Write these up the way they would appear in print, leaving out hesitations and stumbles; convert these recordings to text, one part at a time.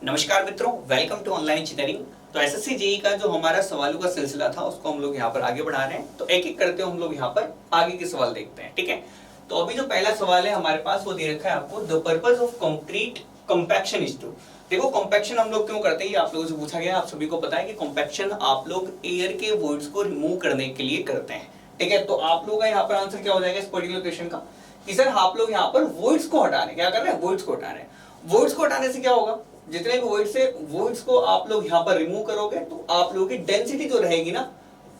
नमस्कार मित्रों, welcome to online engineering. तो एसएससी जेईई का जो हमारा सवालों का सिलसिला था उसको हम लोग यहाँ पर आगे बढ़ा रहे हैं। तो एक एक करते हुए हम लोग यहाँ पर आगे के सवाल देखते हैं, ठीक है। तो अभी जो पहला सवाल है हमारे पास वो दे रखा है आपको, the purpose of concrete compaction is to. देखो कंपैक्शन हम लोग क्यों करते हैं ये आप लोगों से पूछा गया। आप सभी को पता है कि कंपैक्शन आप लोग एयर के वॉइड्स को रिमूव करने के लिए करते हैं, ठीक है। तो आप लोगों का यहाँ पर आंसर क्या हो जाएगा इस पर्टिकुलर क्वेश्चन का कि सर आप लोग यहाँ पर वॉइड्स को हटा रहे हैं। क्या कर रहे हैं? वॉइड्स को हटा रहे हैं। वॉइड्स को हटाने से क्या होगा? जितने भी वॉइड्स को आप लोग यहाँ पर रिमूव करोगे तो आप लोगों की डेंसिटी जो रहेगी ना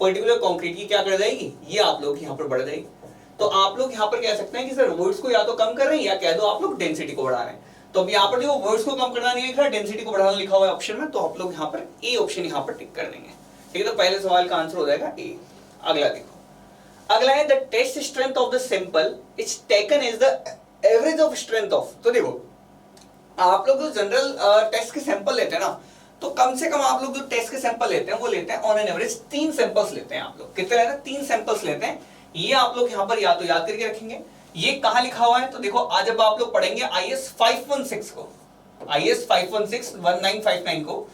पर्टिकुलर कंक्रीट की, क्या कर जाएगी? ये आप लोग यहाँ पर बढ़ जाएगी। तो आप लोग यहाँ पर कह सकते हैं कि सर वॉइड्स को या तो कम कर रहे हैं या कह दो आप लोग डेंसिटी को बढ़ा रहे हैं। तो अब यहाँ पर जो वॉइड्स को कम करना नहीं लिखा है, डेंसिटी को बढ़ाना लिखा हुआ है ऑप्शन में, तो आप लोग यहाँ पर ए ऑप्शन यहाँ पर टिक कर देंगे, ठीक है। तो पहले सवाल का आंसर हो जाएगा ए। अगला देखो, अगला है the test strength of the sample is taken as the average of strength of. तो देखो आप लोग जो जनरल टेस्ट के सैंपल लेते हैं ना, तो कम से कम आप लोग जो टेस्ट के सैंपल लेते हैं वो लेते हैं ऑन एन एवरेज 3 सैंपल्स लेते हैं। आप लोग कितने लेते हैं? 3 सैंपल्स लेते हैं। ये आप लोग यहाँ पर या तो याद करके रखेंगे। ये कहाँ लिखा हुआ है? तो देखो आज जब आप लोग पढ़ेंगे IS 516 को, IS 516-1959 को,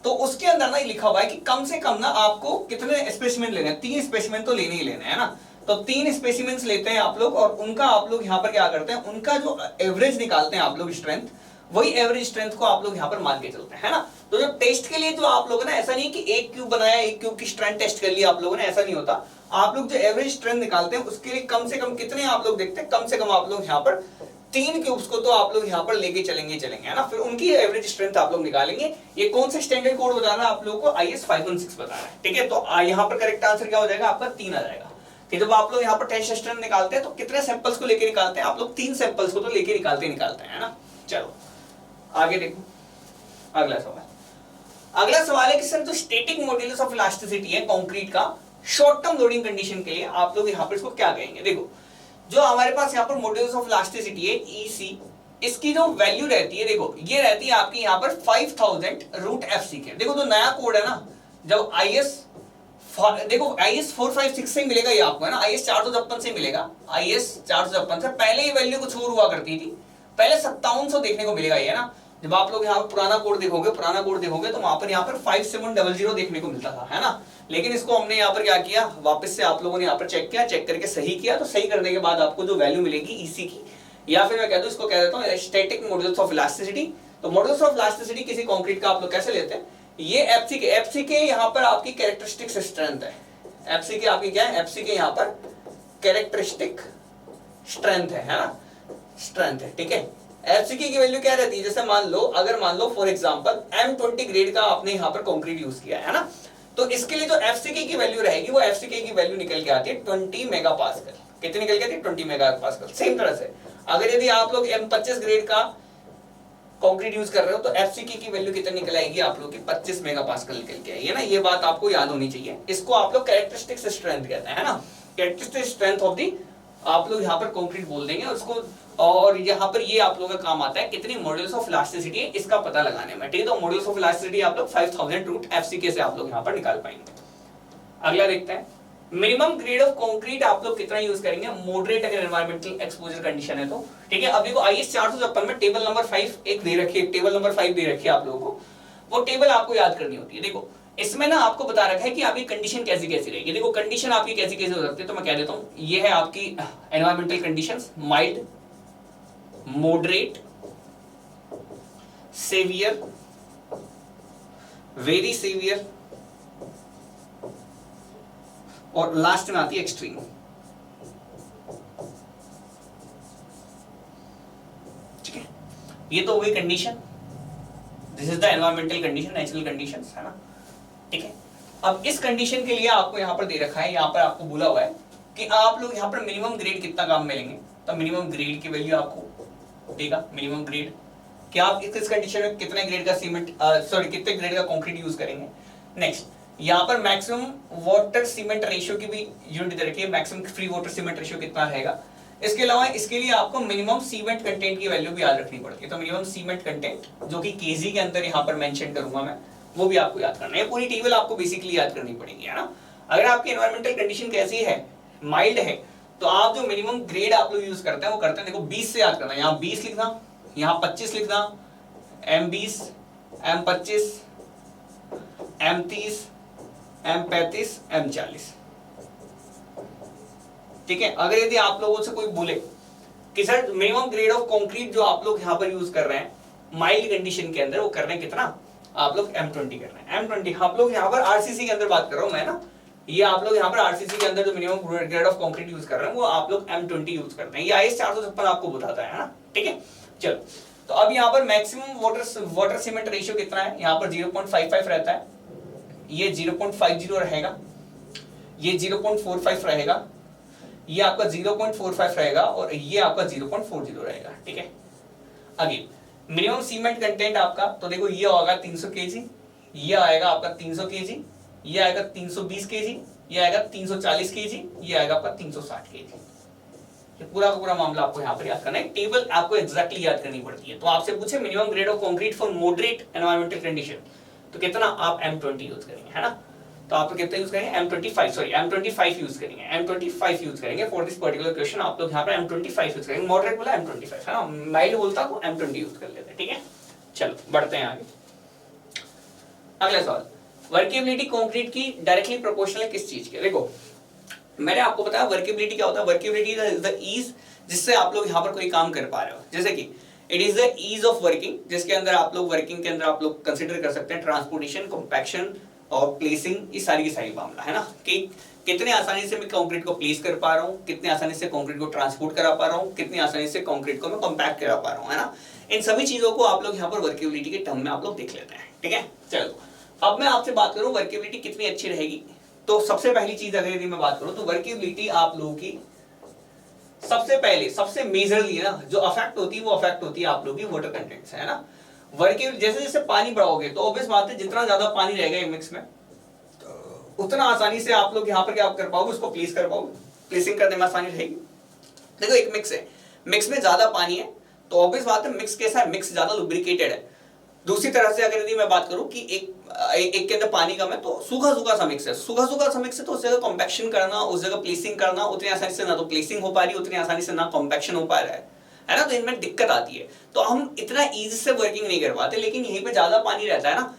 तो उसके अंदर ना ये लिखा हुआ है कि कम से कम ना आपको कितने स्पेसिमेन लेने हैं? 3 स्पेसिमेन तो लेने ही लेने हैं ना। तो 3 स्पेसिमेंस लेते हैं आप लोग और उनका आप लोग यहाँ पर क्या करते हैं, उनका जो एवरेज निकालते हैं आप लोग स्ट्रेंथ, वही एवरेज स्ट्रेंथ को आप लोग यहाँ पर मान के चलते हैं, है ना। तो जो टेस्ट के लिए जो आप लोगों ने ऐसा नहीं कि एक क्यूब बनाया, एक क्यूब की स्ट्रेंथ टेस्ट कर लिया आप लोगों ने, ऐसा नहीं होता। आप लोग जो एवरेज स्ट्रेंथ निकालते हैं उसके लिए कम से कम कितने आप लोग देखते हैं, कम से कम आप लोग यहाँ पर 3 क्यूब्स को तो आप लोग यहाँ पर लेके चलेंगे है ना। फिर उनकी एवरेज स्ट्रेंथ आप लोग निकालेंगे। ये कौन सा स्टैंडर्ड कोड बता रहा है आप लोगों को? IS 516 बता रहा है, ठीक है। तो यहाँ पर करेक्ट आंसर क्या हो जाएगा आपका? 3 आ जाएगा। कि जब आप लोग यहाँ पर टेस्ट स्ट्रेंथ निकालते हैं तो कितने सैंपल्स को लेके निकालते हैं? आप लोग 3 सैंपल्स को तो लेके निकालते हैं ना। चलो आगे देखो अगला सवाल। अगला सवाल है कि सर जो स्टैटिक मॉड्यूलस ऑफ इलास्टिसिटी है कंक्रीट का शॉर्ट टर्म लोडिंग कंडीशन के लिए आप लोग यहाँ पर इसको क्या कहेंगे? देखो जो हमारे पास यहाँ पर मॉड्यूलस ऑफ इलास्टिसिटी है EC, इसकी जो वैल्यू रहती है, देखो ये रहती है आपकी यहाँ पर 5000 √FC के। देखो जो नया कोड है ना, जब देखो IS 456 से मिलेगा ये आपको, है ना। IS 456 से मिलेगा। IS 456 से पहले ये वैल्यू कुछ और हुआ करती थी, पहले 5700 देखने को मिलेगा ये ना। जब आप लोग यहाँ पर पुराना कोड देखोगे तो वहां पर यहाँ पर 5700 देखने को मिलता था, है ना। लेकिन इसको हमने यहाँ पर क्या किया, वापस से आप लोगों ने यहाँ पर चेक किया, चेक करके सही किया। तो सही करने के बाद आपको जो वैल्यू मिलेगी EC की, या फिर मैं कह दूं इसको कह देता हूँ स्टैटिक मॉड्यूलस ऑफ इलास्टिसिटी। तो मॉड्यूलस ऑफ इलास्टिसिटी किसी कंक्रीट का आप लोग कैसे लेते हैं? ये FC के यहाँ पर आपकी कैरेक्टरिस्टिक स्ट्रेंथ है। FC के आपकी क्या है? FC के यहाँ पर कैरेक्टरिस्टिक स्ट्रेंथ है ना, स्ट्रेंथ है, ठीक है। FCK की वैल्यू क्या रहती है? जैसे मान लो फॉर एग्जांपल M20 ग्रेड का आपने यहाँ पर कंक्रीट यूज किया है ना, तो इसके लिए जो FCK की वैल्यू रहेगी वो FCK की वैल्यू निकल के आती है 20 मेगापास्कल। कितनी निकल के आती है? 20 मेगापास्कल। सेम तरह से अगर यदि आप लोग M25 ग्रेड का कंक्रीट यूज कर रहे हो तो FCK की वैल्यू कितनी निकल आएगी आप लोग की? 25 मेगापास्कल निकल के आएगी ना। ये बात आपको याद होनी चाहिए। इसको आप लोग कैरेक्टरिस्टिक स्ट्रेंथ कहते हैं, है ना। कैरेक्टरिस्टिक स्ट्रेंथ ऑफ दी आप लोग यहाँ पर कंक्रीट बोल देंगे उसको। और यहाँ पर ये आप लोगों का काम आता है कितनी मॉड्यूलस ऑफ इलास्टिसिटी है इसका पता लगाने में, ठीक है। तो मॉड्यूलस ऑफ इलास्टिसिटी आप लोग 5000 √FCK से आप लोग यहाँ पर निकाल पाएंगे। अगला देखते हैं, मिनिमम ग्रेड ऑफ कंक्रीट आप लोग कितना यूज करेंगे? मॉडरेट अगर एनवायरमेंटल एक्सपोजर कंडीशन है तो, ठीक है। अब देखो IS 456 में टेबल नंबर 5 एक दे रखी है, टेबल नंबर 5 दे रखी है आप लोगों को। वो टेबल आपको याद करनी होती है। देखो इसमें ना आपको बता रखा है कि आपकी कंडीशन कैसी कैसी रहेगी। देखो कंडीशन आपकी कैसी कैसी हो सकती है, तो मैं कह देता हूँ ये है आपकी environmental conditions, mild, moderate, severe, very severe और लास्ट में आती है एक्सट्रीम। ठीक है, ये तो हो गई condition. This is the environmental condition, natural conditions, है ना, ठीक है। अब इस कंडीशन के लिए आपको यहां पर दे रखा है, यहां पर आपको बोला हुआ है कि आप लोग यहां पर मिनिमम ग्रेड कितना काम में लेंगे। तो मिनिमम ग्रेड की वैल्यू आपको देगा, मिनिमम ग्रेड क्या आप इस कंडीशन में कितने ग्रेड का कितने ग्रेड का कंक्रीट यूज करेंगे। नेक्स्ट यहाँ पर मैक्सिमम वाटर सीमेंट रेशियो की भी यूनिट दे रखी है, maximum free water cement ratio कितना रहेगा। इसके अलावा इसके लिए आपको मिनिमम सीमेंट कंटेंट की वैल्यू भी याद रखनी पड़ती है। तो मिनिमम सीमेंट कंटेंट जो कि केजी के अंदर यहाँ पर मेंशन करूंगा मैं, वो भी आपको याद करना है। पूरी टेबल आपको बेसिकली याद करनी पड़ेगी, है ना। अगर आपकी एनवायरमेंटल कंडीशन कैसी है, माइल्ड है, तो आप जो मिनिमम ग्रेड आप लोग यूज करते हैं वो करते हैं, देखो 20 से याद करना, यहाँ 20 लिखना, यहाँ 25 लिखना, M20 M25, M30, M35, M40। ठीक है, अगर यदि आप लोगों से कोई बोले कि sir minimum grade of concrete जो आप लोग यहाँ पर यूज कर रहे हैं माइल्ड कंडीशन के अंदर, वो कर रहे हैं कितना, आप लोग M20 कर रहे हैं। M20 आप लोग यहाँ पर आरसीसी के अंदर बात कर रहा हूँ मैं ना, ये आप लोग यहाँ पर आरसीसी के अंदर जो minimum grade of concrete use कर रहे हैं वो आप लोग M20 यूज करते हैं। ये IS 456 आपको बताता है ना। ठीक है, चलो तो अब यहाँ पर मैक्सिमम वाटर सीमेंट रेशियो कितना है, यहाँ पर 0.55 रहता है, ये 0.50 रहेगा, ये 0.45 रहेगा, ये आपका 0.45 रहेगा और ये आपका 0.40 रहेगा। ठीक है, अगेन मिनिमम सीमेंट कंटेंट आपका, तो देखो ये होगा 300 केजी, ये आएगा आपका 300 केजी, ये आएगा 320 केजी, ये आएगा 340 केजी, ये आएगा आपका 360 केजी। ये पूरा का पूरा मामला आपको यहाँ पर याद करना है, टेबल आपको एग्जैक्टली याद करनी पड़ती है। तो आपसे पूछे minimum grade of concrete for moderate environmental condition, तो कितना आप M20 यूज करेंगे, है ना। तो आप कितना यूज करेंगे, M25 यूज करेंगे, M25 यूज करेंगे फॉर दिस पर्टिकुलर क्वेश्चन। आप लोग यहाँ पर M25 यूज करेंगे, मॉडरेट बोला M25 है ना, माइल्ड बोलता तो M20 यूज कर लेते हैं। ठीक है, चलो बढ़ते हैं आगे। अगला सवाल, वर्केबिलिटी कंक्रीट की डायरेक्टली प्रोपोर्शनल है किस चीज के। देखो मैंने आपको बताया वर्केबिलिटी क्या होता है, वर्केबिलिटी इज द ईज जिससे आप लोग यहाँ पर कोई काम कर पा रहे हो, जैसे कि it is the ease of working, जिसके अंदर आप लोग वर्किंग के अंदर आप लोग कंसिडर कर सकते हैं ट्रांसपोर्टेशन, कॉम्पैक्शन और प्लेसिंग, ये सारी की सारी मामला है ना, कि कितने आसानी से मैं कंक्रीट को प्लेस कर पा रहा हूँ, कितने आसानी से कंक्रीट को ट्रांसपोर्ट करा पा रहा हूँ, कितनी आसानी से कंक्रीट को मैं कॉम्पैक्ट करा पा रहा हूँ, है ना। इन सभी चीजों को आप लोग यहाँ पर वर्केबिलिटी के टर्म में आप लोग देख लेते हैं। ठीक है, चलो अब मैं आपसे बात करूँ वर्केबिलिटी कितनी अच्छी रहेगी। तो सबसे पहली चीज अगर यदि मैं बात करूं तो वर्केबिलिटी आप लोगों की सबसे पहले सबसे मेजरली ना जो अफेक्ट होती है वो अफेक्ट होती है आप लोगों की वाटर कंटेंट से, है ना। वर्केबिलिटी जैसे जैसे पानी बढ़ाओगे तो ऑब्वियस बात है जितना ज्यादा पानी रहेगा मिक्स में उतना आसानी से आप लोग यहाँ पर क्या कर पाओगे, उसको प्लेस कर पाओगे, प्लेसिंग करने में आसानी रहेगी। देखो एक मिक्स है, मिक्स में ज्यादा पानी है तो ऑब्वियस बात है मिक्स कैसा है, मिक्स ज्यादा लुब्रिकेटेड है। दूसरी तरह से अगर यदि मैं बात करूं कि एक के अंदर पानी कम है तो सूखा सूखा सा मिक्स है, सूखा सूखा सा मिक्स है तो उस जगह कॉम्पैक्शन करना, उस जगह प्लेसिंग करना उतनी आसानी से ना तो प्लेसिंग हो पा रही है, उतनी आसानी से ना कॉम्पैक्शन हो पा रहा है ना। तो इनमें दिक्कत आती है, तो हम इतना इजी से वर्किंग नहीं कर पाते। लेकिन यहीं पे ज्यादा पानी रहता है ना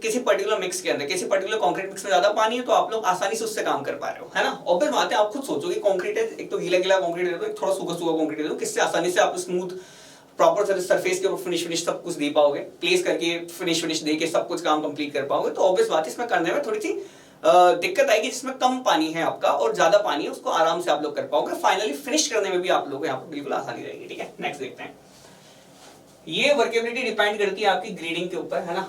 किसी पर्टिकुलर मिक्स के अंदर, किसी पर्टिकुलर कंक्रीट मिक्स में ज्यादा पानी है तो आप लोग आसानी से उससे काम कर पा रहे हो, है ना। ऑब्वियस बात है, आप खुद सोचो कि कंक्रीट है, एक तो गीला गीला कंक्रीट है, एक थोड़ा सूखा सूखा कंक्रीट है, तो किससे आसानी से आप स्मूथ प्रॉपर सरफेस के ऊपर फिनिश सब कुछ दे पाओगे, प्लेस करके फिनिश दे के सब कुछ काम कंप्लीट कर पाओगे। तो ऑब्वियस बात है इसमें करने में थोड़ी सी दिक्कत आएगी, जिसमें कम पानी है आपका और ज्यादा पानी है उसको आराम से आप लोग कर पाओगे। फाइनली फिनिश करने में भी आप लोग यहाँ पर बिल्कुल आसानी रहेगी। ठीक है, नेक्स्ट देखते हैं। ये वर्केबिलिटी डिपेंड करती है आपकी ग्रेडिंग के ऊपर, है ना।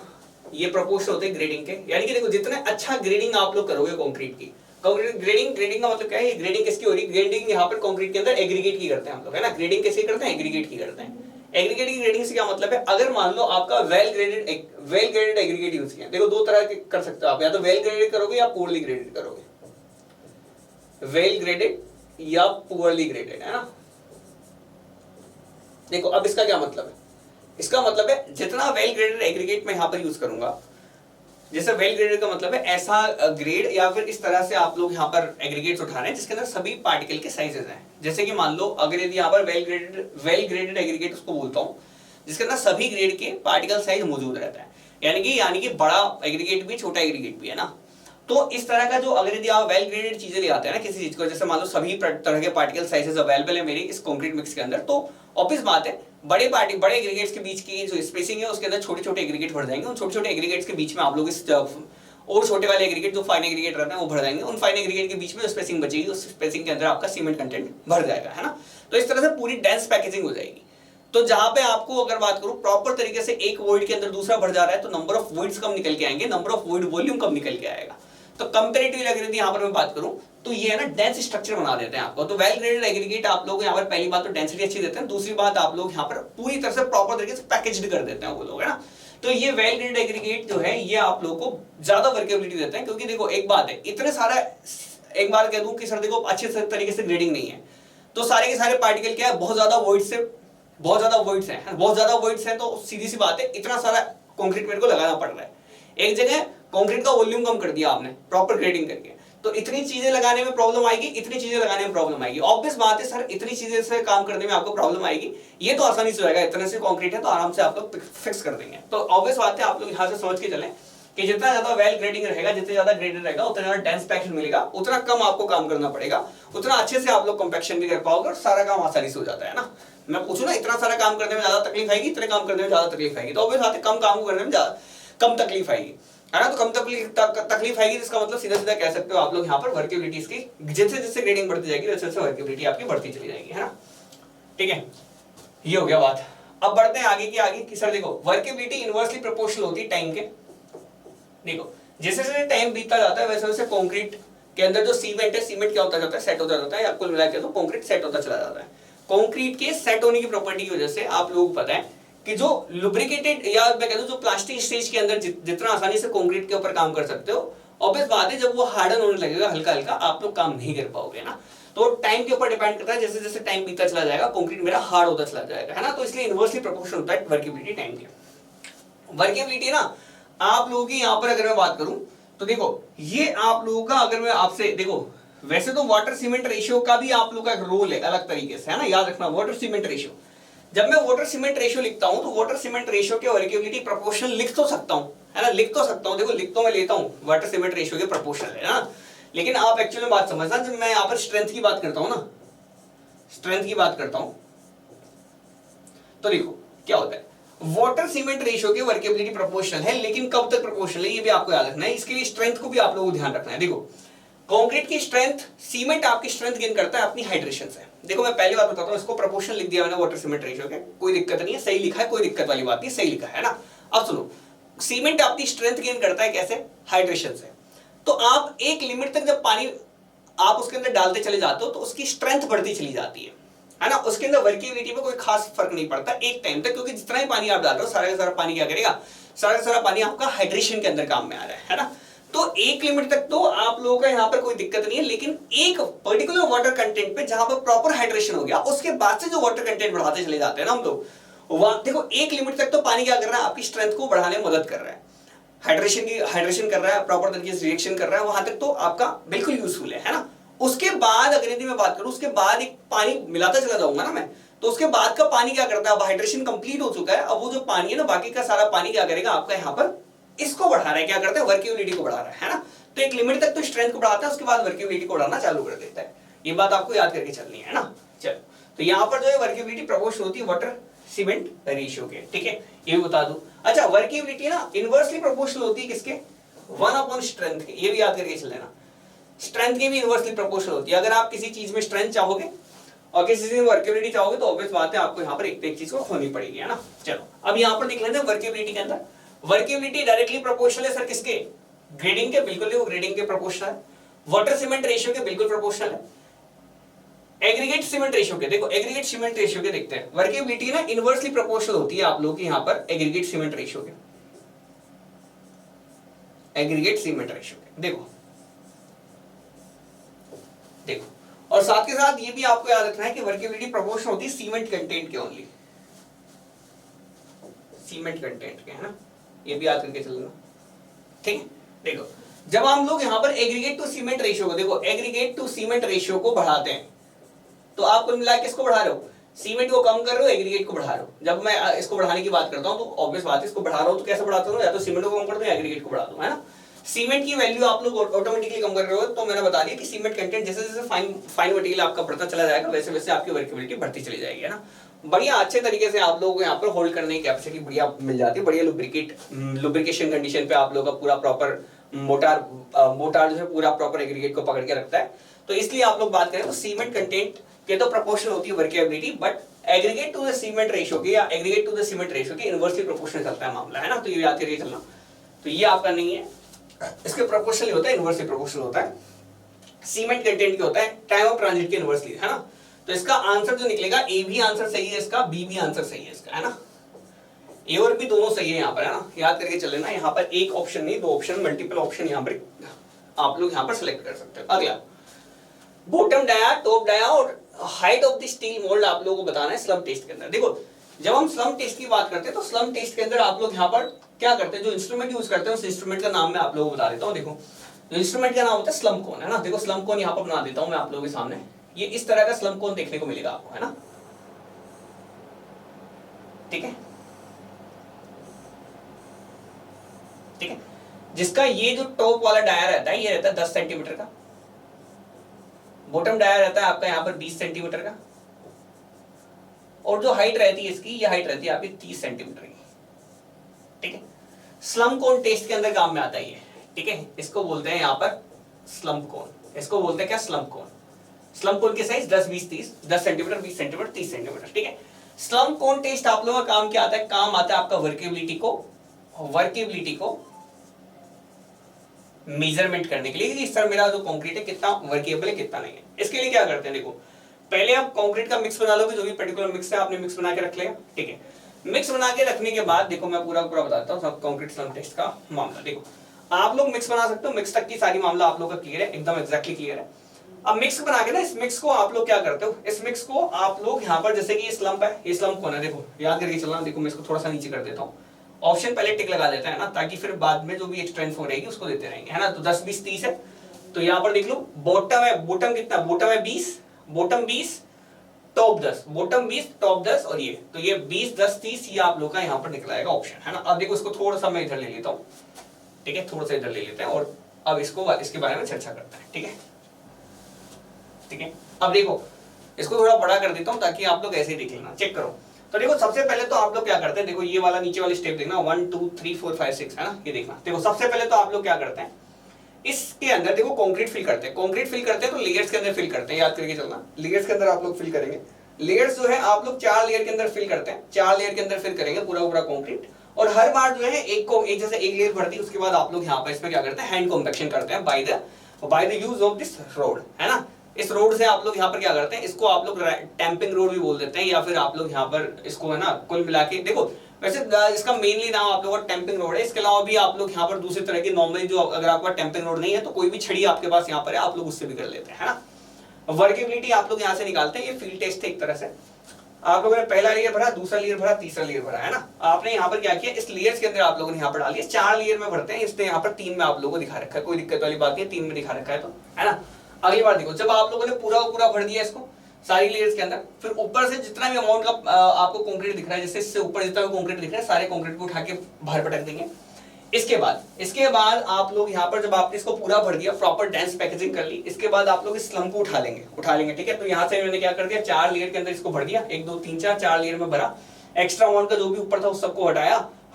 ये प्रोपोर्शन होते हैं ग्रेडिंग के, यानी कि देखो जितने अच्छा ग्रेडिंग आप लोग करोगे कंक्रीट की, ग्रेडिंग का मतलब क्या है, ग्रेडिंग किसकी हो रही है, ग्रेडिंग यहाँ पर कंक्रीट के अंदर एग्रीगेट की करते हैं हम लोग, है ना। ग्रेडिंग कैसे करते हैं, एग्रीगेट की करते हैं। एग्रीगेट की ग्रेडिंग से क्या मतलब है, अगर मान लो आपका वेल ग्रेडेड एग्रीगेट यूज किया, देखो दो तरह के कर सकते हो आप, या तो वेल ग्रेडेड करोगे या पुअरली ग्रेडेड करोगे, वेल ग्रेडेड या पुअरली ग्रेडेड, है ना। देखो अब इसका क्या मतलब है, इसका मतलब है जितना वेल ग्रेडेड एग्रीगेट मैं यहाँ पर यूज करूंगा, जैसे वेल ग्रेडेड का मतलब है ऐसा ग्रेड या फिर इस तरह से आप लोग यहाँ पर एग्रीगेट्स उठा रहे हैं जिसके अंदर सभी पार्टिकल के साइजेस हैं। जैसे कि मान लो अगर यदि यहाँ पर वेल ग्रेडेड एग्रीगेट उसको बोलता हूँ जिसके अंदर सभी ग्रेड के पार्टिकल साइज मौजूद रहता है, यानी कि बड़ा एग्रीगेट भी छोटा एग्रीगेट भी, है ना। तो इस तरह का जो अगर यदि आप वेल ग्रेडेड चीजें ले आते हैं ना किसी चीज को, जैसे मान लो सभी तरह के पार्टिकल साइजेस अवेलेबल है मेरी इस कंक्रीट मिक्स के अंदर, तो ऑब्वियस बात है बड़े एग्रीगेट्स के बीच की जो स्पेसिंग है उसके अंदर छोटे छोटे एग्रीगेट भर जाएंगे। उन छोटे छोटे एग्रीगेट्स के बीच में आप लोग इस और छोटे वाले एग्रीगेट जो फाइन एग्रीगेट रहते हैं वो भर जाएंगे। उन फाइन एग्रीगेट के बीच में स्पेसिंग बचेगी, उस स्पेसिंग के अंदर आपका सीमेंट कंटेंट भर जाएगा, है ना। तो इस तरह से पूरी डेंस पैकेजिंग हो जाएगी। तो जहां पे आपको अगर बात करूं प्रॉपर तरीके से एक वॉइड के अंदर दूसरा भर जा रहा है तो नंबर ऑफ वॉइड्स कम निकल के आएंगे, नंबर ऑफ वॉइड वॉल्यूम कम निकल के आएगा। तो कंपैरेटिवली अगर यदि यहाँ पर मैं बात करूं तो ये है ना डेंस स्ट्रक्चर बना देते हैं आपको। तो वेल ग्रेडेड एग्रीगेट आप लोग यहाँ पर पहली बात तो डेंसिटी अच्छी देते हैं, दूसरी बात आप लोग यहाँ पर पूरी तरह से प्रॉपर तरीके से पैकेज्ड कर देते हैं वो लोग, है ना। तो ये वेल ग्रेडेड एग्रीगेट जो है ये आप लोग को ज्यादा वर्केबिलिटी देते हैं, क्योंकि देखो एक बात है इतने सारा, एक बार कह दूं कि सर देखो अच्छे तरीके से ग्रेडिंग नहीं है तो सारे के सारे पार्टिकल क्या है बहुत ज्यादा वॉइड्स हैं, तो सीधी सी बात है इतना सारा कंक्रीट मेरे को लगाना पड़ रहा है। एक जगह कंक्रीट का वॉल्यूम कम कर दिया आपने प्रॉपर ग्रेडिंग करके, तो इतनी चीजें लगाने में प्रॉब्लम आएगी, इतनी चीजें लगाने में प्रॉब्लम आएगी। ऑब्वियस बात है सर, इतनी चीजें से काम करने में आपको प्रॉब्लम आएगी, ये तो आसानी से होगा, इतने से कंक्रीट है तो आराम से आप लोग फिक्स कर देंगे। तो ऑब्वियस बात है, आप लोग यहाँ से समझ के चलें कि जितना ज्यादा वेल ग्रेडिंग रहेगा, जितने ज्यादा ग्रेडेड रहेगा, उतना ज्यादा डेंस पैक्शन मिलेगा, उतना कम आपको काम करना पड़ेगा, उतना अच्छे से आप लोग कंपैक्शन भी कर पाओगे और सारा काम आसानी से हो जाता है ना। मैं पूछूं ना, इतना सारा काम करने में ज्यादा तकलीफ आएगी, इतने काम करने में ज्यादा तकलीफ आएगी, तो ऑब्वियस बात है कम काम करने में कम तकलीफ आएगी, है ना। तो कम तकलीफ आएगी, जिसका मतलब सीधा सीधा कह सकते हो आप लोग यहाँ पर वर्केबिलिटीज की जैसे जैसे ग्रेडिंग बढ़ती जाएगी वैसे वैसे वर्केबिलिटी आपकी बढ़ती चली जाएगी, है ना। ठीक है, ये हो गया बात। अब बढ़ते हैं आगे की आगे कि सर देखो वर्केबिलिटी इनवर्सली प्रोपोर्शनल होती है टाइम के। देखो जैसे जैसे टाइम बीतता जाता है वैसे वैसे कंक्रीट के अंदर जो सीमेंट है, सीमेंट क्या होता जाता है, सेट होता जाता है, या कुल मिला के तो कंक्रीट सेट होता चला जाता है। कंक्रीट के सेट होने की प्रॉपर्टी की वजह से आप लोगों को पता है कि जो लुब्रिकेटेड या मैं कह दूं जो प्लास्टिक स्टेज के अंदर जितना आसानी से कंक्रीट के ऊपर काम कर सकते हो, ऑब्वियस बात है जब वो हार्डन होने लगेगा हल्का हल्का, आप लोग काम नहीं कर पाओगे ना। तो टाइम के ऊपर डिपेंड करता है, जैसे जैसे टाइम बीतता चला जाएगा कंक्रीट मेरा हार्ड होता चला जाएगा, है ना। तो इसलिए इनवर्सली प्रोपोर्शनल होता है वर्केबिलिटी टाइम के। वर्केबिलिटी ना आप लोगों की यहाँ पर अगर मैं बात करूं तो देखो ये आप लोगों का, अगर मैं आपसे देखो वैसे तो वाटर सीमेंट रेशियो का भी आप लोगों का एक रोल है अलग तरीके से, है ना, याद रखना। वाटर सीमेंट रेशियो, जब मैं वाटर सीमेंट रेशियो लिखता हूं तो वाटर सीमेंट रेशियो के वर्केबिलिटी प्रोपोर्शनल लिख तो सकता हूं, है ना, लिख तो सकता हूं। देखो लिख तो मैं लेता हूं वाटर सीमेंट रेशियो के प्रोपोर्शनल, है ना, लेकिन आप एक्चुअली में बात समझना, जब मैं यहाँ पर स्ट्रेंथ की बात करता हूं ना, स्ट्रेंथ की बात करता हूं तो देखो क्या होता है, वाटर सीमेंट रेशियो के वर्केबिलिटी प्रोपोर्शनल है, लेकिन कब तक प्रोपोर्शनल है ये भी आपको याद रखना है। इसके लिए स्ट्रेंथ को भी आप लोगों को ध्यान रखना है। देखो कंक्रीट की स्ट्रेंथ, सीमेंट आपकी स्ट्रेंथ गेन करता है अपनी हाइड्रेशन से। देखो मैं पहली बात बताता हूं, इसको प्रोपोर्शनल लिख दिया मैंने वाटर सीमेंट रेशियो के, कोई दिक्कत नहीं है, सही लिखा है, कोई दिक्कत वाली बात नहीं, सही लिखा है ना। अब सुनो, सीमेंट अपनी स्ट्रेंथ गेन करता है कैसे, हाइड्रेशन से। तो आप एक लिमिट तक जब पानी आप उसके अंदर डालते चले जाते हो तो उसकी स्ट्रेंथ बढ़ती चली जाती है ना। उसके अंदर वर्केबिलिटी में कोई खास फर्क नहीं पड़ता एक टाइम तक, क्योंकि जितना ही पानी आप डाल रहे हो सारा का सारा पानी क्या करेगा, सारा का सारा पानी आपका हाइड्रेशन के अंदर काम में आ रहा है ना। तो एक लिमिट तक तो आप लोगों का यहाँ पर कोई दिक्कत नहीं है, लेकिन एक पर्टिकुलर वाटर कंटेंट पे जहां पर प्रॉपर हाइड्रेशन हो गया उसके बाद से जो वाटर कंटेंट बढ़ाते चले जाते हैं ना हम लोग, देखो एक लिमिट तक तो पानी क्या कर रहा है, आपकी स्ट्रेंथ को बढ़ाने में मदद कर रहा है, हाइड्रेशन कर रहा है, प्रॉपर तरीके से रिएक्शन कर रहा है, वहां तक तो आपका बिल्कुल यूजफुल है ना। उसके बाद अगर यदि मैं बात करूं, उसके बाद एक पानी मिलाता चला जाऊंगा ना मैं, तो उसके बाद का पानी क्या करता है, अब हाइड्रेशन कंप्लीट हो चुका है, अब वो जो पानी है ना बाकी का सारा पानी क्या करेगा आपका यहाँ पर इसको बढ़ा रहा है, क्या करता है, वर्केबिलिटी को बढ़ा रहा है ना। तो एक लिमिट तक तो स्ट्रेंथ को बढ़ाता है, उसके बाद वर्केबिलिटी को बढ़ाना चालू कर देता है। ये बात आपको याद करके चलनी है ना। चलो तो यहाँ पर जो है वर्केबिलिटी प्रोपोर्शनल होती है वाटर सीमेंट रेशियो के, ठीक है, ये भी बता दूं। अच्छा वर्केबिलिटी ना इनवर्सली प्रोपोर्शनल होती है किसके, 1/, स्ट्रेंथ के, ये भी याद करके चल लेना। स्ट्रेंथ की भी इनवर्सली प्रोपोर्शनल होती है। अगर आप किसी चीज में स्ट्रेंथ चाहोगे और किसी चीज में वर्केबिलिटी चाहोगे तो ऑब्वियस बात है आपको यहाँ पर एक चीज को होनी पड़ेगी, है ना। चलो अब यहाँ पर देख लेते हैं वर्केबिलिटी के अंदर, वर्केबिलिटी डायरेक्टली प्रोपोर्शनल है सर किसके, ग्रेडिंग के, बिल्कुल वो ग्रेडिंग के प्रोपोर्शनल है। वाटर सीमेंट रेशियो के बिल्कुल प्रोपोर्शनल है। एग्रीगेट सीमेंट रेशियो के, देखो एग्रीगेट सीमेंट रेशियो के देखते हैं, वर्केबिलिटी ना इनवर्सली प्रोपोर्शनल होती है आप लोगों की यहाँ पर एग्रीगेट सीमेंट रेशियो के, एग्रीगेट सीमेंट रेशियो के, देखो और साथ के साथ ये भी आपको याद रखना है कि वर्केबिलिटी प्रोपोर्शनल होती है सीमेंट कंटेंट के, ओनली सीमेंट कंटेंट के, है ना, ये भी याद करके चलना, ठीक है। देखो जब हम लोग यहाँ पर एग्रीगेट टू सीमेंट रेशियो को, देखो एग्रीगेट टू सीमेंट रेशियो को बढ़ाते हैं तो आप कुल मिला के किसको बढ़ा रहे हो, सीमेंट को कम कर रहे हो, एग्रीगेट को बढ़ा रहे हो। जब मैं इसको बढ़ाने की बात करता हूं तो ऑब्वियस बात है इसको बढ़ा रहा हूं तो कैसे बढ़ाता हूं, या तो सीमेंट को कम कर दूं या एग्रीगेट को बढ़ा दूं, है ना। सीमेंट की वैल्यू आप लोग ऑटोमेटिकली कम कर रहे हो, तो मैंने बता दिया कि सीमेंट कंटेंट जैसे जैसे फाइन मटेरियल आपका बढ़ता चला जाएगा वैसे वैसे आपकी वर्केबिलिटी बढ़ती चली जाएगी, है ना। बढ़िया अच्छे तरीके से आप लोगों को यहाँ पर होल्ड करने की कैपेसिटी बढ़िया मिल जाती है, बढ़िया लुब्रिकेशन कंडीशन पे आप लोगों का पूरा प्रॉपर मोटार जो है पूरा प्रॉपर एग्रीगेट को पकड़ के रखता है। तो इसलिए आप लोग बात करें तो सीमेंट कंटेंट के तो प्रोपोर्शनल होती है workability, but aggregate to the cement ratio के या aggregate to the cement ratio के इनवर्सली प्रोपोर्शनल चलता है मामला, है ना। तो ये याद करके चलना, तो ये आपका नहीं है, इसके प्रोपोर्शनल होता है, इनवर्सली प्रोपोर्शनल होता है। सीमेंट कंटेंट के होता है टाइम ऑफ ट्रांजिट के इनवर्सली, है ना। तो इसका आंसर जो निकलेगा ए भी आंसर सही है इसका, बी भी आंसर सही है इसका, है ना। ए और बी दोनों सही है यहाँ पर, है ना, याद करके चल लेना। यहाँ पर एक ऑप्शन नहीं, दो ऑप्शन, मल्टीपल ऑप्शन यहाँ पर आप लोग यहाँ पर सिलेक्ट कर सकते हो। अगला बॉटम डाया, टॉप डाया और height of the steel mould आप लोगों को बताना है स्लम टेस्ट के अंदर। देखो जब हम स्लम टेस्ट की बात करते हैं तो स्लम टेस्ट के अंदर आप लोग यहाँ पर क्या करते हैं, जो इंस्ट्रूमेंट यूज करते हैं उस इंस्ट्रूमेंट का नाम मैं आप लोगों को बता देता हूँ। देखो जो इंस्ट्रूमेंट का नाम होता है स्लम्प कोन, है ना। देखो स्लम्प कोन यहाँ पर बना देता हूं मैं आप लोगों के सामने, ये इस तरह का स्लम्प कोन देखने को मिलेगा आपको, है ना, ठीक है, ठीक है, जिसका ये जो टॉप वाला डाया रहता है ये रहता है 10 सेंटीमीटर का, बॉटम डाया रहता है आपका यहाँ पर 20 सेंटीमीटर का, और जो हाइट रहती है इसकी, ये हाइट रहती है आपकी 30 सेंटीमीटर की, ठीक है। स्लम्प कोन टेस्ट के अंदर काम में आता है ये, ठीक है, इसको बोलते हैं यहाँ पर स्लम्प कोन, इसको बोलते हैं क्या, स्लम्प कोन। स्लम्प कोन की साइज 10 20 30, 10 सेंटीमीटर 20 सेंटीमीटर 30 सेंटीमीटर, ठीक है। स्लम्प कोन टेस्ट आप लोगों का काम क्या आता है, काम आता है आपका वर्केबिलिटी को मेजरमेंट करने के लिए कि सर मेरा जो कंक्रीट है कितना वर्केबल है कितना नहीं है। इसके लिए क्या करते हैं, देखो पहले आप कंक्रीट का मिक्स बना लोगे, जो भी पर्टिकुलर मिक्स है आपने मिक्स बना के रख लिया, ठीक है। मिक्स बना के रखने के बाद देखो मैं पूरा बताता हूँ सब कंक्रीट स्लम्प टेस्ट का मामला। देखो आप लोग मिक्स बना सकते हो, मिक्स तक की सारी मामला आप लोग का क्लियर है, एकदम एग्जैक्टली क्लियर है। अब मिक्स बना के ना इस मिक्स को आप लोग क्या करते हो, इस मिक्स को आप लोग यहाँ पर जैसे कि ये स्लम्प है, ये स्लम्प कौन है, देखो याद करके चलना। देखो मैं इसको थोड़ा सा नीचे कर देता हूँ, ऑप्शन पहले टिक लगा देता है ना, ताकि फिर बाद में जो भी एक्स्ट्रा इन्फो रहेगी उसको देते रहेंगे, है ना। तो 10 20 30 है, तो यहाँ पर देख लो बॉटम है, बॉटम कितना, बॉटम है 20, बॉटम 20 टॉप 10, बॉटम 20 टॉप 10, और ये तो ये 20 10 30 ये आप लोग का यहाँ पर निकला आएगा ऑप्शन, है ना। अब देखो इसको थोड़ा सा मैं इधर ले लेता हूँ, ठीक है, थोड़ा सा इधर ले लेते हैं और अब इसको इसके बारे में चर्चा करते हैं, ठीक है, ठीक है। अब देखो इसको थोड़ा बड़ा कर देता हूँ ताकि आप लोग ऐसे ही देख लेना, चेक करो। तो देखो सबसे पहले तो आप लोग क्या करते हैं, देखो ये वाला नीचे वाली स्टेप देखना, 1 2 3 4 5 6, है ना, ये देखना। देखो सबसे पहले तो आप लोग क्या करते हैं, इसके अंदर देखो कंक्रीट फिल करते हैं, कंक्रीट फिल करते हैं तो लेयर्स के अंदर फिल करते हैं, याद करके चलना, लेयर्स के अंदर आप लोग फिल करेंगे। लेयर्स जो है आप लोग 4 लेयर के अंदर फिल करते हैं, 4 लेयर के अंदर फिल करेंगे पूरा कंक्रीट, और हर बार जो है एक जैसे एक लेयर भरती है, उसके बाद आप लोग यहाँ पर इसमें क्या करते हैं, हैंड कॉम्पैक्शन करते हैं by the use of this road, है ना। इस रोड से आप लोग यहाँ पर क्या करते हैं, इसको आप लोग टैंपिंग रोड भी बोल देते हैं, या फिर आप लोग यहाँ पर इसको, है ना, कुल मिला के देखो वैसे इसका मेनली नाम आप लोगों का टैंपिंग रोड है। इसके अलावा भी आप लोग यहाँ पर दूसरी तरह की नॉर्मली जो, अगर आपका टैंपिंग रोड नहीं है तो कोई भी छड़ी आपके पास यहाँ पर है, आप लोग उससे भी कर लेते हैं, है ना। वर्केबिलिटी आप लोग यहाँ से निकालते हैं, ये फील्ड टेस्ट है एक तरह से। आप लोगों ने पहला लेयर भरा, दूसरा लेयर भरा, तीसरा लेयर भरा, है ना। आपने यहाँ पर क्या किया, इस लेयर्स के अंदर आप लोगों ने यहाँ पर डाल दिया, 4 लेयर में भरते हैं, इसने यहाँ पर 3 में आप लोगों को दिखा रखा है, कोई दिक्कत वाली बात नहीं है, 3 में दिखा रखा है तो, है ना। अगली बार देखो, जब आप लोगों ने पूरा भर दिया इसको सारी लेयर्स के अंदर, फिर ऊपर से जितना भी अमाउंट का आपको कंक्रीट दिख रहा है, जैसे इससे ऊपर जितना भी कंक्रीट दिख रहा है, सारे कंक्रीट को उठा के बाहर पटक देंगे। इसके बाद आप लोग यहाँ पर जब आपने इसको पूरा भर दिया, प्रॉपर डेंस पैकेजिंग कर ली, इसके बाद आप लोग इस स्लम्प को उठा लेंगे, ठीक है। तो यहाँ से मैंने क्या कर दिया, 4 लेयर के अंदर इसको भर दिया, 1 2 3 4 लेयर में भरा, एक्स्ट्रा अमाउंट का जो भी ऊपर था उस सबको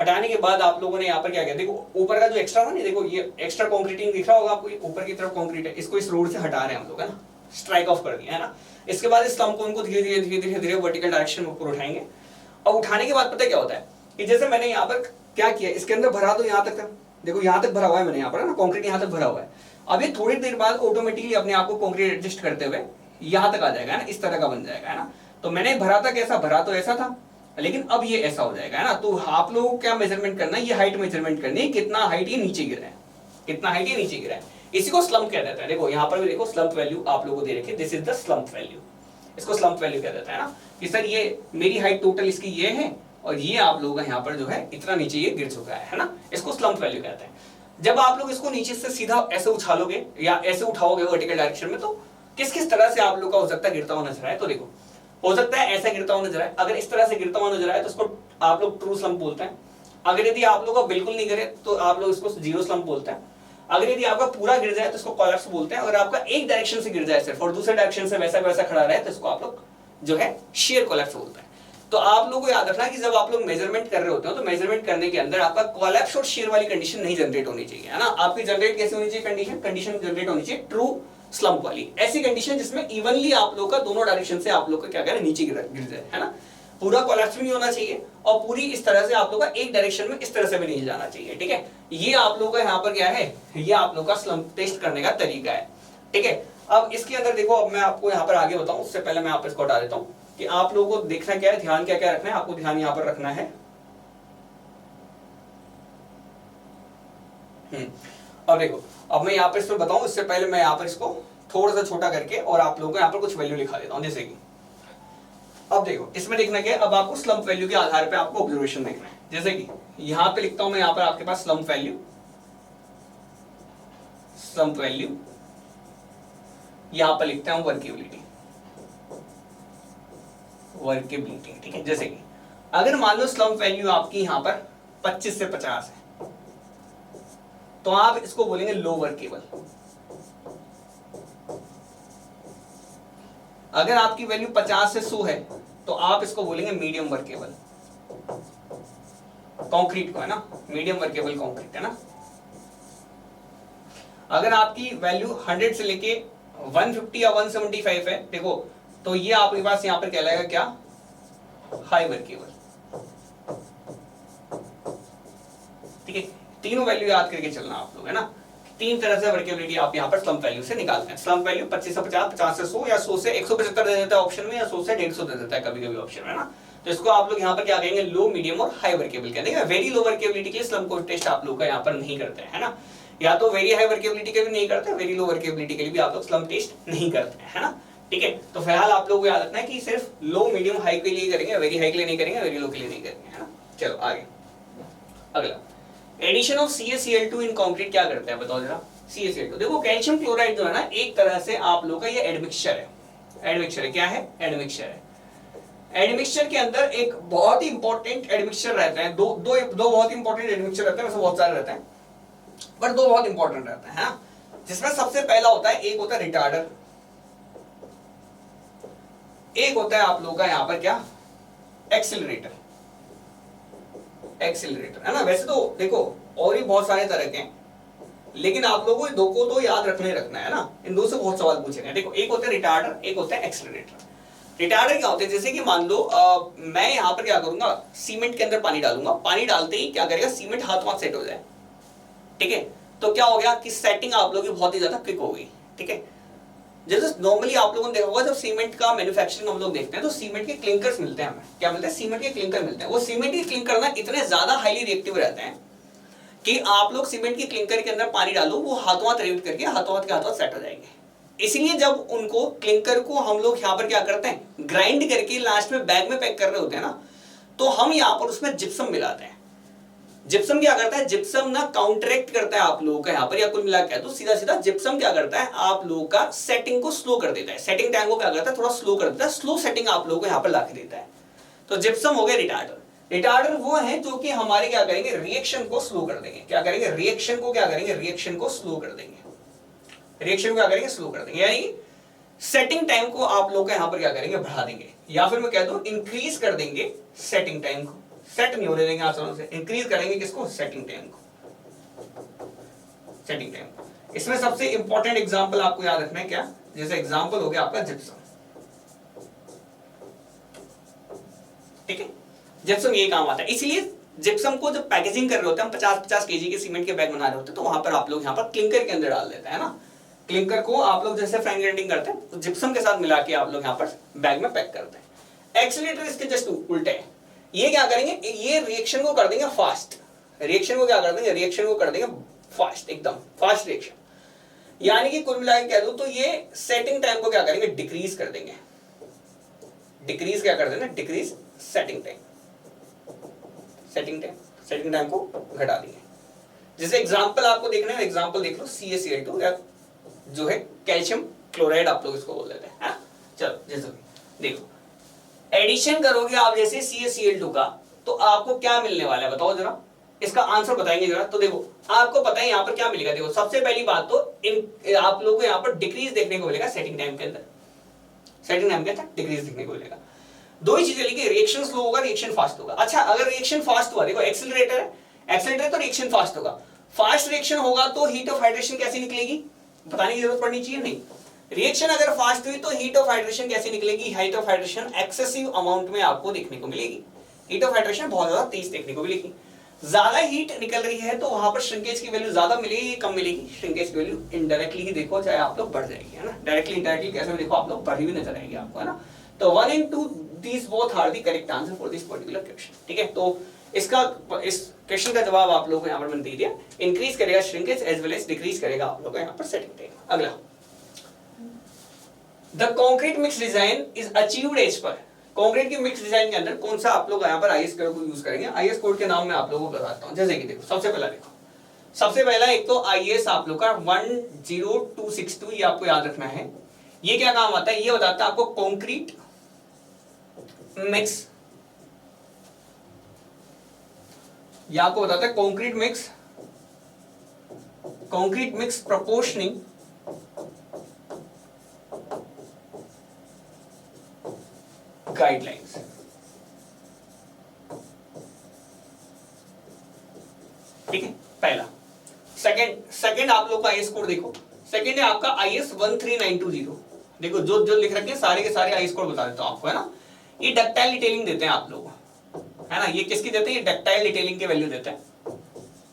हटाने के बाद आप लोगों ने यहाँ पर क्या किया, देखो ऊपर का जो एक्स्ट्रा था नहीं, देखो ये एक्स्ट्रा कंक्रीटिंग दिख रहा होगा आपको, ये ऊपर की तरफ कंक्रीट है, इसको इस रोड से हटा रहे हैं हम लोग, है ना, स्ट्राइक ऑफ कर दिया, है ना। इसके बाद इस स्लम्प को उनको धीरे धीरे वर्टिकल डायरेक्शन में ऊपर उठाएंगे, और उठाने के बाद पता क्या होता है कि जैसे मैंने यहाँ पर क्या किया, इसके अंदर भरा तो यहाँ तक था, देखो यहाँ तक भरा हुआ है मैंने यहाँ पर, है ना, कंक्रीट यहाँ तक भरा हुआ है। अब ये थोड़ी देर बाद ऑटोमेटिकली अपने आप को कंक्रीट एडजस्ट करते हुए यहाँ तक आ जाएगा, है ना, इस तरह का बन जाएगा, है ना। तो मैंने भरा था कैसा, भरा तो ऐसा था, लेकिन अब ये ऐसा हो जाएगा, है ना। तो आप लोगों को क्या मेजरमेंट करना है, ये हाइट मेजरमेंट करनी है, कितना हाइट ये नीचे गिरा है, कितना हाइट ये नीचे गिरा है, इसी को स्लम्प कह देता है। देखो यहाँ पर भी देखो स्लम्प वैल्यू आप लोगों को दे रखी, this is the slump value, इसको स्लम्प वैल्यू कह देता है ना, कि सर ये मेरी हाइट टोटल इसकी ये है, और ये आप लोगों का यहाँ पर जो है इतना नीचे ये गिर चुका है ना, इसको स्लम्प वैल्यू कहते हैं। जब आप लोग इसको नीचे से सीधा ऐसे उछालोगे या ऐसे उठाओगे वर्टिकल डायरेक्शन में, तो किस किस तरह से आप लोग का हो सकता है गिरता हुआ नजर आए। तो देखो हो सकता है ऐसा गिरता हुआ नजर आए, अगर इस तरह से गिरता हुआ नजर आए तो उसको आप लोग ट्रू स्लम्प बोलते हैं। अगर यदि आप लोग का बिल्कुल नहीं गिरे तो आप लोग इसको जीरो स्लम्प बोलते हैं। अगर यदि आपका पूरा गिर जाए तो इसको कोलैप्स बोलते हैं। अगर आपका एक डायरेक्शन से गिर जाए सिर्फ और दूसरे डायरेक्शन से वैसा वैसा खड़ा रहे तो इसको आप लोग जो है शेयर कोलैप्स बोलते हैं। तो आप लोगों को याद रखना कि जब आप लोग मेजरमेंट कर रहे होते हो तो मेजरमेंट करने के अंदर आपका कोलैप्स और शेयर वाली कंडीशन नहीं जनरेट होनी चाहिए, है ना। आपकी जनरेट कैसे होनी चाहिए, कंडीशन जनरेट होनी चाहिए ट्रू स्लम्प वाली, ऐसी कंडीशन जिसमें इवनली आप लोग का दोनों डायरेक्शन से आप लोग का क्या करें नीचे गिर जाए, है ना। पूरा कोलैप्स भी नहीं होना चाहिए और पूरी इस तरह से आप लोग का एक डायरेक्शन में इस तरह से भी नहीं जाना चाहिए, ठीक है। ये आप लोग का यहाँ पर क्या है, ये आप लोग का स्लम्प टेस्ट करने का तरीका है, ठीक है। अब इसके अंदर देखो, अब मैं आपको यहाँ पर आगे बताऊं उससे पहले मैं आप इसको हटा देता हूँ कि आप लोगों को देखना क्या है, ध्यान क्या क्या रखना है, आपको ध्यान यहाँ पर रखना है। अब देखो, अब मैं यहाँ पर इसको बताऊं इससे पहले मैं यहाँ पर इसको थोड़ा सा छोटा करके और आप लोगों को यहाँ पर कुछ वैल्यू लिखा देता हूँ। जैसे कि अब देखो इसमें देखना क्या है, अब आपको स्लम्प वैल्यू के आधार पे आपको ऑब्जर्वेशन देखना है। जैसे कि यहाँ पे लिखता हूं मैं, यहाँ पर आपके पास स्लम्प वैल्यू स्लम्प वैल्यू, यहां पर लिखते हैं वर्केबिलिटी, वर्केबिलिटी, ठीक है। जैसे कि अगर मान लो स्लम्प वैल्यू आपकी यहां पर 25 से 50 है, तो आप इसको बोलेंगे लो वर्केबल। अगर आपकी वैल्यू 50 से 100 है, तो आप इसको बोलेंगे मीडियम वर्केबल, कंक्रीट को, है ना, मीडियम वर्केबल कंक्रीट, है ना। अगर आपकी वैल्यू 100 से लेके 150 या 175 है, देखो, तो ये आपके पास यहां पर कहलाएगा क्या, हाई वर्केबल, ठीक है। तीनों वैल्यू याद करके चलना आप लोग, है ना। तीन तरह से वर्केबिलिटी आप यहाँ पर स्लम्प वैल्यू से निकालते हैं। स्लम्प वैल्यू 25 से 50, 50 से 100 या 100 से 175 दे देता है ऑप्शन में, या 100 से 150 दे देता है कभी कभी ऑप्शन में, है ना। तो इसको आप लोग यहाँ पर क्या कहेंगे, लो, मीडियम और हाई वर्केबल कहेंगे। वेरी लो वर्केबिलिटी के लिए स्लम्प कोड टेस्ट आप लोग का यहाँ पर नहीं करते हैं, है ना। या तो वेरी हाई वर्केबिलिटी के भी नहीं करते, वेरी लो वर्केबिलिटी के लिए भी आप लोग स्लम्प टेस्ट नहीं करते हैं, है ना, ठीक है। तो फिलहाल आप लोगों को याद रखना है कि सिर्फ लो, मीडियम, हाई के लिए करेंगे, वेरी हाई के लिए नहीं करेंगे, वेरी लो के लिए नहीं करेंगे, है ना। चलो आगे, अगला, addition of CaCl2 in concrete क्या करते हैं बताओ जरा। CaCl2, देखो कैल्शियम क्लोराइड जो है ना, एक तरह से आप लोग का ये एडमिक्सचर है। एडमिक्सचर है, क्या है, एडमिक्सचर है। एडमिक्सचर के अंदर एक बहुत ही इंपॉर्टेंट एडमिक्सचर रहते हैं, दो बहुत इंपॉर्टेंट एडमिक्सचर रहते हैं, वैसे बहुत सारे रहते हैं, पर दो बहुत इंपॉर्टेंट रहते हैं, हाँ? जिसमें सबसे पहला होता है, एक होता है रिटार्डर, एक होता है आप लोगों का यहां पर क्या, एक्सिलरेटर। एक्सिलरेटर, है ना। वैसे तो देखो और भी बहुत सारे तरह के हैं, लेकिन आप लोगों को दो को तो याद रखना है ना, इन दो से बहुत सवाल पूछेंगे। देखो, एक होता है रिटार्डर, एक होता है एक्सिलरेटर। रिटार्डर क्या होते हैं, जैसे कि मान लो मैं यहां पर क्या करूंगा, सीमेंट के अंदर पानी डालूंगा, पानी डालते ही क्या करेगा, सीमेंट हाथ सेट हो जाए, ठीक है। तो क्या हो गया कि सेटिंग आप लोगों की बहुत ही ज्यादा क्विक हो गई, ठीक है। जैसे नॉर्मली आप लोगों ने देखा होगा, जब सीमेंट का मैन्युफैक्चरिंग हम लोग देखते हैं तो सीमेंट के क्लिंकर्स मिलते हैं, हमें क्या मिलते हैं, सीमेंट के क्लिंकर मिलते हैं। वो सीमेंट के क्लिंकर ना इतने ज्यादा हाईली रिएक्टिव रहते हैं कि आप लोग सीमेंट के क्लिंकर के अंदर पानी डालो, वो हाथों हाथ रिएक्ट करके हाथों हाथ के हाथों सेट हो जाएंगे। इसलिए जब उनको क्लिंकर को हम लोग यहाँ पर क्या करते हैं, ग्राइंड करके लास्ट में बैग में पैक कर रहे होते हैं ना, तो हम यहाँ पर उसमें जिप्सम मिलाते हैं। जिप्सम क्या करता है, जिप्सम ना काउंटरैक्ट करता है आप लोगों का यहाँ पर, या कुल मिला के तो सीधा सीधा जिप्सम क्या करता है, आप लोगों का सेटिंग को स्लो कर देता है, सेटिंग टाइम को क्या करता है, थोड़ा स्लो कर देता है, स्लो सेटिंग आप लोगों को यहाँ पर ला के देता है। तो जिप्सम हो गया रिटार्डर। रिटार्डर वो है जो कि हमारे क्या करेंगे, रिएक्शन को स्लो कर देंगे। क्या करेंगे, रिएक्शन को क्या करेंगे, रिएक्शन को स्लो कर देंगे। रिएक्शन को क्या करेंगे, स्लो कर देंगे, यानी सेटिंग टाइम को आप लोग यहाँ पर क्या करेंगे, बढ़ा देंगे, या फिर मैं कह दूं इंक्रीज कर देंगे सेटिंग टाइम को। सेट नहीं होने देंगे आसानी से, इंक्रीज करेंगे किसको, सेटिंग टाइम को, सेटिंग टाइम। इसमें सबसे इंपॉर्टेंट एग्जांपल आपको याद रखना है क्या, जैसे एग्जांपल हो गया आपका जिप्सम, ठीक है। जिप्सम ये काम आता है, इसलिए जिप्सम को जब पैकेजिंग कर रहे होते हैं, हम 50-50 केजी के सीमेंट के बैग बना रहे होते हैं, तो वहां पर आप लोग यहाँ पर क्लिंकर के अंदर डाल देते हैं ना। क्लिंकर को आप लोग जैसे फ्राइंग ग्राइंडिंग करते हैं, तो जिप्सम के साथ मिला के आप लोग यहाँ पर बैग में पैक करते हैं। एक्सीलरेटर इसके जस्ट उल्टे है। ये क्या करेंगे, ये रिएक्शन को कर देंगे फास्ट, रिएक्शन को क्या कर देंगे, रिएक्शन को कर देंगे फास्ट, एकदम फास्ट रिएक्शन। यानी कि कुल मिला के कह दूं तो ये सेटिंग टाइम को क्या करेंगे, डिक्रीज कर देंगे। डिक्रीज क्या कर देंगे, decrease setting time, setting time को घटा देंगे। जैसे एग्जांपल आपको देखना है, एग्जांपल देख लो, CaCl2 या जो है कैल्शियम क्लोराइड आप लोग इसको बोल देते हैं, हाँ? चलो जैसे देखो, एडिशन करोगे आप जैसे CaCl2 का, तो आपको क्या मिलने वाला है बताओ जरा, इसका आंसर बताएंगे जरा। तो देखो आपको पता है यहाँ पर क्या मिलेगा, देखो सबसे पहली बात तो इन आप लोगों को यहाँ पर डिक्रीज देखने को मिलेगा सेटिंग टाइम के अंदर, सेटिंग टाइम के अंदर डिक्रीज देखने को मिलेगा। दो ही चीजें लिखी, रिएक्शन स्लो होगा, रिएक्शन फास्ट होगा। अच्छा, अगर रिएक्शन फास्ट हुआ, देखो एक्सीलरेटर है, एक्सीलरेटर तो रिएक्शन फास्ट होगा, फास्ट रिएक्शन होगा तो हीट ऑफ हाइड्रेशन कैसे निकलेगी, बताने की जरूरत पड़नी चाहिए नहीं। रिएक्शन अगर फास्ट हुई तो हीट ऑफ हाइड्रेशन कैसे निकलेगी, heat of hydration excessive amount में आपको देखने को मिलेगी, हीट ऑफ हाइड्रेशन बहुत ज्यादा तेज देखने को मिलेगी। ज्यादा हीट निकल रही है तो वहां पर श्रिंकेज की वैल्यू ज्यादा मिलेगी, कम मिलेगी, श्रिंकेज की वैल्यू इनडायरेक्टली ही देखो चाहे आप लोग बढ़ जाएगी, है ना, डायरेक्टली इनडायरेक्टली कैसे भी देखो आप लोग बढ़ी हुई नजर आएगी आपको, है ना। तो 1 and 2 these both are the correct answer for this particular question, ठीक है। तो इसका इस क्वेश्चन का जवाब आप लोगों को यहाँ पर मैंने दे दिया, इंक्रीज करेगा shrinkage as well as decrease करेगा आप लोगों को यहाँ पर सेटिंग टाइम। अगला, the concrete mix design is achieved as per, concrete की मिक्स डिजाइन के अंदर कौन सा आप लोग यहाँ पर आईएस कोड को यूज करेंगे। आईएस कोड के नाम में आप लोगों को बताता हूँ। जैसे कि देखो सबसे पहला देखो, सबसे पहला एक तो IS आप लोग का 10262, ये आपको याद रखना है। ये क्या काम आता है, ये बताता है आपको कंक्रीट मिक्स, ये आपको बताता है कंक्रीट मिक्स प्रोपोर्शनिंग गाइडलाइंस। ठीक है, पहला। सेकंड आप लोग का IS कोड देखो, सेकंड है आपका IS 13920। देखो जो जो लिख रखे हैं सारे के सारे IS कोड बता देता हूं आपको, है ना। ये डक्टाइल डिटेलिंग देते हैं आप लोग, है ना। ये किसकी देते हैं, ये डक्टाइल डिटेलिंग के वैल्यू देते हैं,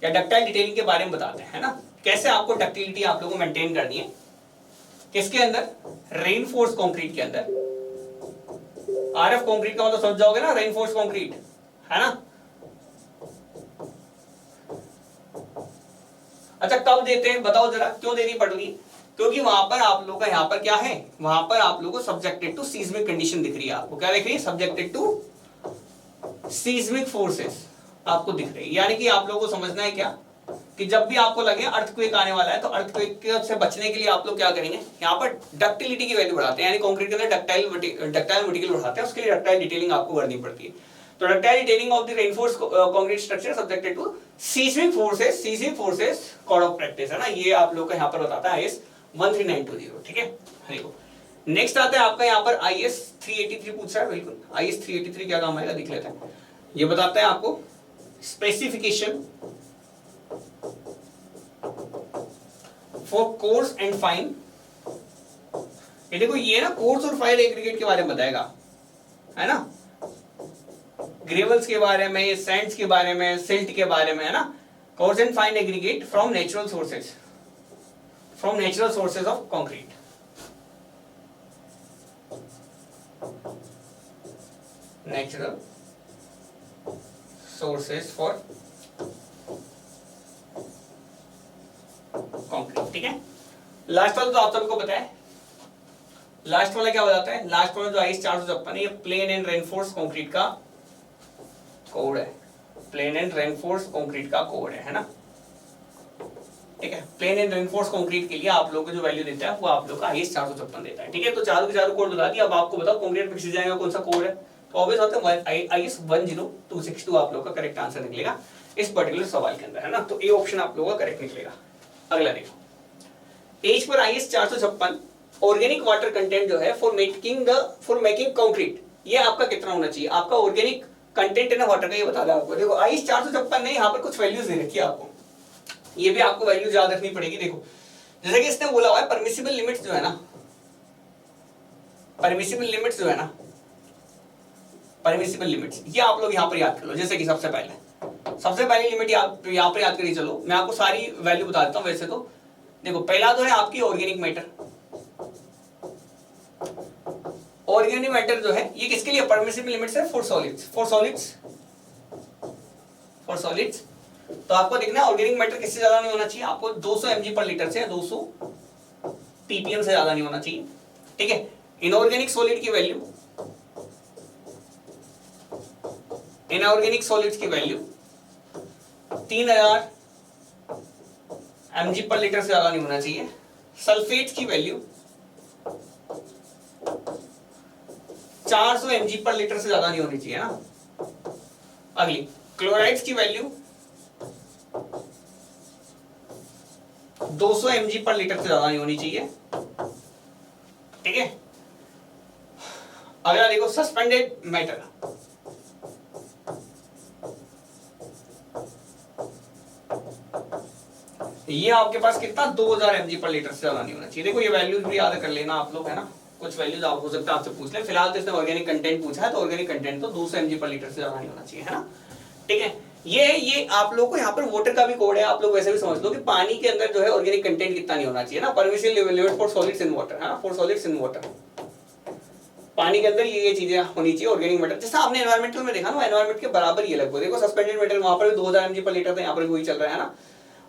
या डक्टाइल डिटेलिंग के बारे में बताते हैं, है ना। कैसे आपको डक्टिलिटी आप लोगों को मेंटेन करनी है, किसके अंदर, रेनफोर्स कंक्रीट के अंदर। RF कंक्रीट का मतलब समझ जाओगे ना, रेनफोर्स कंक्रीट, है ना। अच्छा कब देते हैं बताओ जरा, क्यों देनी पड़ रही है, क्योंकि वहां पर आप लोग का यहाँ पर क्या है, वहां पर आप लोगों को सब्जेक्टेड टू सीस्मिक कंडीशन दिख रही है। आपको क्या दिख रही है, सब्जेक्टेड टू सीस्मिक फोर्सेस आपको दिख रही है। यानी कि आप लोगों को समझना है क्या, कि जब भी आपको लगे अर्थक्वेक आने वाला है, तो अर्थक्वेक से बचने के लिए आप लोग क्या करेंगे, यहाँ पर डक्टिलिटी की वैल्यू बढ़ाते हैं, यानी कंक्रीट के अंदर डक्टाइल मटेरियल बढ़ाते हैं, उसके लिए डक्टाइल डिटेलिंग आपको करनी पड़ती है। तो ductile detailing of the reinforced concrete structure subjected to seismic forces code of practice, है ना। ये आप लोग का यहाँ पर बताता है IS 13920। ठीक है, देखो नेक्स्ट आता है आपका यहाँ पर IS 383 पूछ रहा है। बिल्कुल IS 383 क्या काम आएगा देख लेते हैं। ये बताता है आपको specification for course and fine. ये देखो ये ना कोर्स और फाइन एग्रीगेट के बारे में बताएगा, है ना। ग्रेवल्स के बारे में, सैंड्स के बारे में, सिल्ट के बारे में, है ना। Course and fine aggregate from natural sources of concrete. Natural sources for concrete. ठीक है, लास्ट वाला तो आप सबको पता है। लास्ट वाला क्या बताता है, लास्ट वाला जो IS 456 है, ये प्लेन एंड रेनफोर्स कंक्रीट का कोड है, प्लेन एंड रेनफोर्स कंक्रीट का कोड है ना। ठीक है, प्लेन एंड रेनफोर्स कंक्रीट के लिए आप लोग को जो वैल्यू देता है वो आप लोग का IS 456 देता है। ठीक है, तो चारों के चारों कोड बता दिया। अब आपको बताओ कंक्रीट में किसी जाएगा कौन सा कोड है, तो ऑब्वियस होता है IS 10262 आप लोग का करेक्ट आंसर निकलेगा इस पर्टिकुलर सवाल के अंदर, है ना। तो ए ऑप्शन आप लोगों का करेक्ट निकलेगा। अगला देखो, as per IS 456 organic water content जो है फॉर मेकिंग कंक्रीट, ये आपका कितना होना चाहिए, आपका ऑर्गेनिक कंटेंट है ना वाटर का, ये बता रहा है आपको। देखो IS 456 ने यहाँ पर कुछ वैल्यूज दे रखी है आपको, ये भी आपको वैल्यूज याद रखनी पड़ेगी। देखो जैसे कि इसने बोला हुआ है परमिसिबल लिमिट्स जो है ना, परमिसिबल लिमिट्स जो है ना, परमिसिबल लिमिट्स, ये आप लोग यहाँ पर याद कर लो। जैसे कि सबसे पहली लिमिट यहाँ पर याद करिए। चलो मैं आपको सारी वैल्यू बता देता हूँ। वैसे तो देखो पहला तो है आपकी ऑर्गेनिक मैटर। ऑर्गेनिक मैटर जो है ये किसके लिए परमिसिबल लिमिट्स है, फॉर सॉलिड्स। तो आपको देखना है ऑर्गेनिक मैटर किससे ज्यादा नहीं होना चाहिए, आपको 200 mg पर लीटर से 200 ppm से ज्यादा नहीं होना चाहिए। ठीक है, इनऑर्गेनिक सॉलिड की वैल्यू, इनऑर्गेनिक सॉलिड्स की वैल्यू 3000 mg पर लीटर से ज्यादा नहीं होना चाहिए। सल्फेट की वैल्यू 400 mg पर लीटर से ज्यादा नहीं होनी चाहिए ना। अगली क्लोराइड्स की वैल्यू 200 mg पर लीटर से ज्यादा नहीं होनी चाहिए। ठीक है, अगला देखो सस्पेंडेड मैटर, ये आपके पास कितना 2000 mg पर लीटर से ज्यादा नहीं होना चाहिए। देखो ये वैल्यूज भी याद कर लेना आप लोग, है ना। कुछ वैल्यूज आप हो सकता है आपसे पूछ ले। फिलहाल तो इसने ऑर्गेनिक कंटेंट पूछा है, तो ऑर्गेनिक कंटेंट तो 200 mg पर लीटर से ज्यादा नहीं होना चाहिए, है ना। ठीक है, ये आप लोग को यहाँ पर वाटर का भी कोड है। आप लोग वैसे भी समझ लो कि पानी के अंदर जो है ऑर्गेनिक कंटेंट कितना नहीं होना चाहिए ना। Permissible limit for solids in water, है ना, फॉर सॉलिड्स इन वाटर। पानी के अंदर ये चीजें होनी चाहिए ऑर्गेनिक मैटर। जैसा आपने एनवायरमेंटल में देखा ना, एनवायरमेंट के बराबर ये लगभग। देखो सस्पेंडेड मैटर वहां पर भी 2000 mg पर लीटर था, यहाँ पर भी वही चल रहा है ना।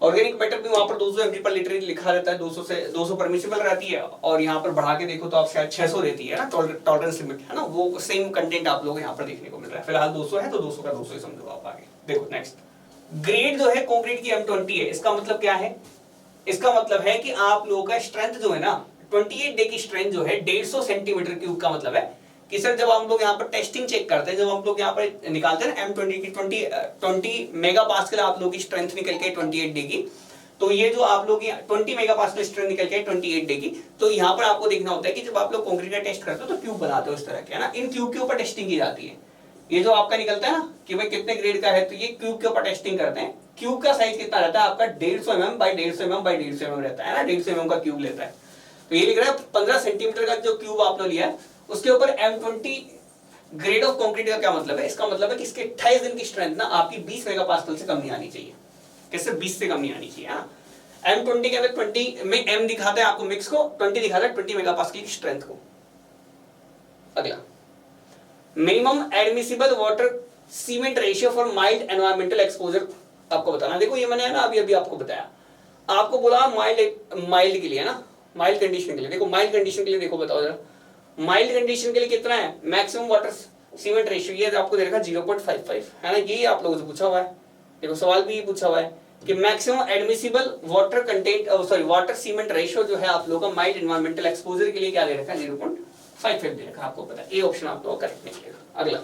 ऑर्गेनिक मैटर भी वहां पर 200 mg पर लीटर लिखा रहता है, 200 परमिसिबल रहती है, और यहाँ पर बढ़ा के देखो तो आप शायद 600 रहती है ना, टॉलरेंस लिमिट, है ना। वो सेम कंटेंट आप लोग यहाँ पर देखने को मिल रहा है। फिलहाल 200 है तो 200 का 200 ही समझो आप आगे। देखो नेक्स्ट ग्रेड जो है कंक्रीट की M20 है, इसका मतलब क्या है? इसका मतलब है कि आप लोगों का स्ट्रेंथ जो है ना 28 डे की स्ट्रेंथ जो है 150 सेंटीमीटर क्यूब का मतलब है कि सर जब हम लोग यहाँ पर टेस्टिंग चेक करते हैं, जब हम लोग यहाँ पर निकालते हैं M20 की 20 मेगा पास्कल आप लोगों की स्ट्रेंथ निकल के 28 डे की, तो ये जो आप लोग 20 मेगा पास्कल स्ट्रेंथ निकल के 28 डे की, तो यहाँ पर आपको देखना होता है कि जब आप लोग कंक्रीट का टेस्ट करते हो तो क्यूब बनाते हो इस तरह के, है ना, इन क्यूब के ऊपर टेस्टिंग की जाती है। ये जो आपका निकलता है ना कि भाई कितने ग्रेड का है, तो ये क्यूब के ऊपर टेस्टिंग करते हैं। क्यूब का साइज कितना रहता है आपका 150 mm by 150 mm by 150 mm रहता है ना, 150 mm का क्यूब लेता है। तो ये लिख रहा है 15 सेंटीमीटर का जो क्यूब आपने लिया है उसके ऊपर M20 ग्रेड ऑफ कंक्रीट का क्या मतलब है? इसका मतलब है कि इसके 28 दिन की स्ट्रेंथ ना आपकी 20 मेगापास्कल से कम नहीं आनी चाहिए। कैसे? 20 से कम नहीं आनी चाहिए, हाँ। M20 के अंदर 20 में M दिखाता है आपको मिक्स को, 20 दिखाता है 20 मेगापास्कल की स्ट्रेंथ को। अगला, minimum admissible water cement ratio for mild environmental exposure आपको बताना। देखो ये मैंने ना अभी आपको बताया, आपको बोला माइल्ड के लिए ना, माइल्ड कंडीशन के लिए। देखो माइल्ड कंडीशन के लिए देखो बताओ जरा, माइल्ड कंडीशन के लिए कितना है मैक्सिमम वाटर सीमेंट रेशियो? ये आपको दे रखा 0.55 है ना, ये आप लोगों से पूछा हुआ है। देखो सवाल भी ये पूछा हुआ है कि maximum admissible water content sorry water cement ratio जो है आप लोगों का माइल्ड एनवायरमेंटल एक्सपोजर के लिए क्या दे रखा है? 0.55 दे रखा है, आपको पता है। ये ऑप्शन आप लोगों का करेक्ट निकलेगा। अगला,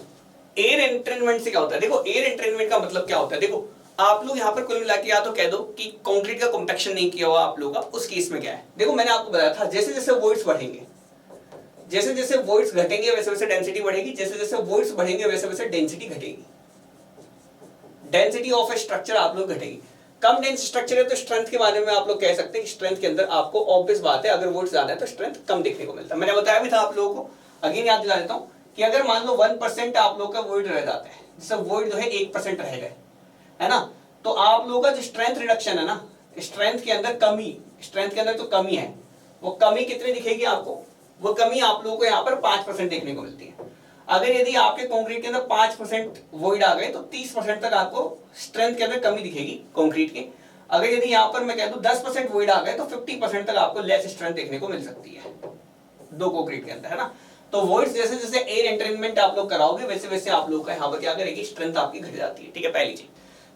एयर एंट्रेनमेंट से क्या होता है? देखो एयर एंट्रेनमेंट का मतलब क्या होता है? देखो आप लोग यहाँ पर कुल मिला के या तो कह दो कि कंक्रीट का कॉम्पैक्शन नहीं किया हुआ आप लोगों का, उस केस में क्या है? देखो मैंने आपको बताया था जैसे जैसे वॉइड्स बढ़ेंगे, जैसे जैसे वॉइड्स घटेंगे वैसे वैसे डेंसिटी बढ़ेगी, जैसे जैसे वॉइड्स बढ़ेंगे वैसे वैसे डेंसिटी घटेगी। डेंसिटी ऑफ ए स्ट्रक्चर आप लोग घटेगी। कम डेंस स्ट्रक्चर है तो स्ट्रेंथ के बारे में आप लोग कह सकते हैं कि स्ट्रेंथ के अंदर आपको ऑब्वियस बात है अगर वोल्ट ज्यादा है तो स्ट्रेंथ कम देखने को मिलता है। मैंने बताया भी था आप लोगों को, अगेन याद दिला देता हूं कि अगर मान लो 1% आप लोग का वोल्ट रह जाता है, जैसे वोल्ट जो है 1% रह गए, है ना, तो आप लोगों का जो स्ट्रेंथ रिडक्शन है ना, स्ट्रेंथ के अंदर कमी, स्ट्रेंथ के अंदर तो कमी है, वो कमी कितनी दिखेगी आपको? वो कमी आप लोगों को यहाँ पर 5% देखने को मिलती है। अगर यदि आपके कंक्रीट के अंदर 5% वॉइड आ गए तो 30% तक आपको स्ट्रेंथ के अंदर कमी दिखेगी कंक्रीट की। अगर यदि यहाँ पर मैं कह दूं 10% वॉइड आ गए तो 50% तक आपको लेस स्ट्रेंथ देखने को मिल सकती है दो कंक्रीट के अंदर, है ना। तो वॉइड्स जैसे जैसे एयर एंट्रेनमेंट आप लोग कराओगे वैसे वैसे आप लोग का यहाँ पर क्या करेगी? स्ट्रेंथ आपकी घट जाती है, ठीक है, पहली चीज।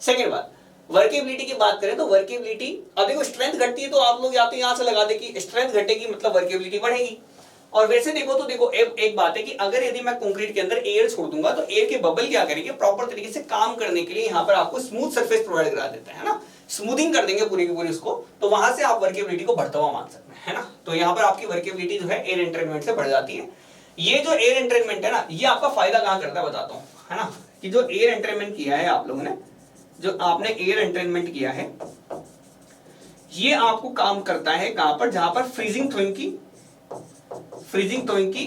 सेकंड बात, वर्केबिलिटी की बात करें तो वर्केबिलिटी, अब देखो स्ट्रेंथ घटती है तो आप लोग या तो यहाँ से लगा दे कि स्ट्रेंथ घटेगी मतलब वर्केबिलिटी बढ़ेगी। और वैसे देखो तो देखो एक बात है कि अगर यदि मैं कंक्रीट के अंदर एयर छोड़ दूंगा तो एयर के बबल क्या करेंगे? प्रॉपर तरीके से काम करने के लिए यहाँ पर आपको स्मूथ सरफेस प्रोवाइड करा देता है ना, स्मूथिंग कर देंगे पूरी की पूरी उसको, तो वहां से आप वर्केबिलिटी को बढ़ता हुआ मान सकते हैं, है ना। तो यहाँ पर आपकी वर्केबिलिटी जो है एयर एंट्रेनमेंट से बढ़ जाती है। ये जो एयर एंट्रेनमेंट है ना, ये आपका फायदा कहाँ करता है बताता हूँ, है ना, कि जो एयर एंट्रेनमेंट किया है आप लोगों ने, जो आपने एयर एंट्रेनमेंट किया है, ये आपको काम करता है कहां पर? जहां पर फ्रीजिंग थ्रोइंग की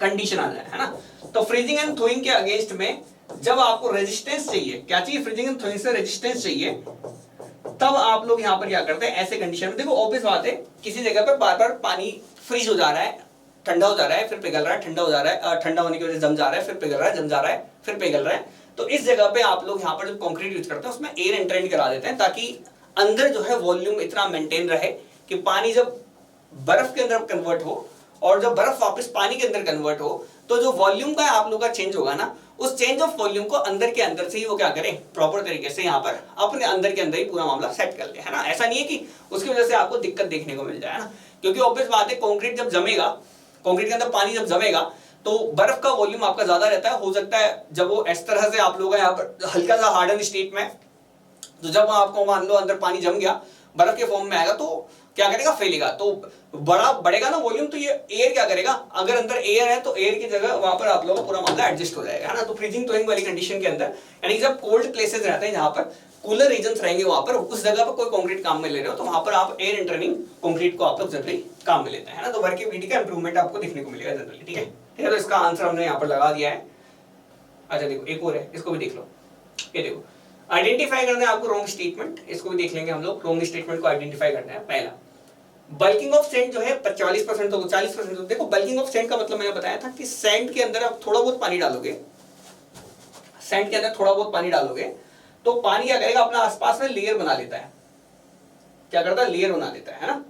कंडीशन आ जाए, है ना। तो फ्रीजिंग एंड थ्रोइंग के अगेंस्ट में जब आपको रेजिस्टेंस चाहिए, क्या चाहिए? फ्रीजिंग एंड थ्रोइंग से रेजिस्टेंस चाहिए, तब आप लोग यहां पर क्या करते हैं? ऐसे कंडीशन में देखो ऑब्वियस बात है, किसी जगह पर बार बार पानी फ्रीज हो जा रहा है, ठंडा हो जा रहा है, फिर पिघल रहा है, ठंडा हो जा रहा है, ठंडा होने की वजह से जम जा रहा है, फिर पिघल रहा है, जम जा रहा है, फिर पिघल रहा है। तो इस जगह पे आप लोग यहाँ पर जब कंक्रीट यूज करते हैं उसमें एयर एंट्रेन करा देते हैं ताकि अंदर जो है वॉल्यूम इतना मेंटेन रहे कि पानी जब बर्फ के अंदर कन्वर्ट हो और जब बर्फ वापस पानी के अंदर कन्वर्ट हो तो जो वॉल्यूम का आप लोग का चेंज होगा ना, उस चेंज ऑफ वॉल्यूम को अंदर के अंदर से ही वो क्या करें? प्रॉपर तरीके से यहाँ पर अपने अंदर के अंदर ही पूरा मामला सेट कर ले, है ना। ऐसा नहीं है कि उसकी वजह से आपको दिक्कत देखने को मिल जाए ना, क्योंकि ऑब्वियस बात है कंक्रीट जब जमेगा, कंक्रीट के अंदर पानी जब जमेगा तो बर्फ का वॉल्यूम आपका ज्यादा रहता है। हो सकता है जब वो इस तरह से आप लोग यहाँ पर हल्का सा हार्डन स्टेट में, तो जब आपको मान लो अंदर पानी जम गया बर्फ के फॉर्म में आएगा तो क्या करेगा? फैलेगा, तो बड़ा बढ़ेगा ना वॉल्यूम, तो ये एयर क्या करेगा? अगर अंदर एयर है तो एयर की जगह वहां पर आप लोगों का पूरा मामला एडजस्ट हो जाएगा, है ना। तो फ्रीजिंग थ्रोइंग वाली कंडीशन के अंदर, यानी जब कोल्ड प्लेसेस रहते हैं जहां पर कूलर रीजन रहेंगे, वहां पर उस जगह पर कोई कंक्रीट काम में ले रहे हो तो वहां पर आप एयर एंट्रेनिंग कंक्रीट को आप लोग जनरली काम में लेते हैं, है ना। तो वर्केबिलिटी का इंप्रूवमेंट आपको देखने को मिलेगा जनरली, ठीक है। ठीक है, तो इसका आंसर हमने यहाँ पर लगा दिया है। अच्छा देखो एक और है, इसको भी देख लो। ये देखो आइडेंटिफाई करना है आपको रॉन्ग स्टेटमेंट, इसको भी देख लेंगे हम लोग। रॉन्ग स्टेटमेंट को आइडेंटिफाई करना है। पहला, बल्किंग ऑफ सैंड जो है 40% तो 40%। देखो बल्किंग ऑफ सैंड का मतलब मैंने बताया था कि सैंड के अंदर आप थोड़ा बहुत पानी डालोगे, सैंड के अंदर थोड़ा बहुत पानी डालोगे तो पानी क्या करेगा? अपना आसपास में लेयर बना लेता है। क्या करता है? लेयर बना लेता है ना,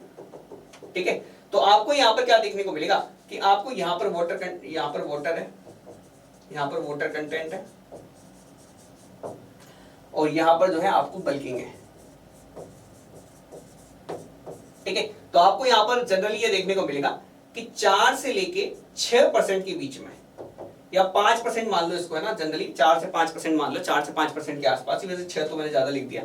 ठीक है। तो आपको यहाँ पर क्या देखने को मिलेगा कि आपको यहाँ पर वाटर, यहाँ पर वाटर है, यहाँ पर वाटर कंटेंट है, और यहाँ पर जो है आपको बल्किंग है, ठीक है। तो आपको यहाँ पर जनरली ये देखने को मिलेगा कि 4 से लेके 6% के बीच में, या 5% मान लो इसको, है ना, जनरली 4 से 5% मान लो, 4 से 5% के आसपास, वैसे 6 तो मैंने ज्यादा लिख दिया।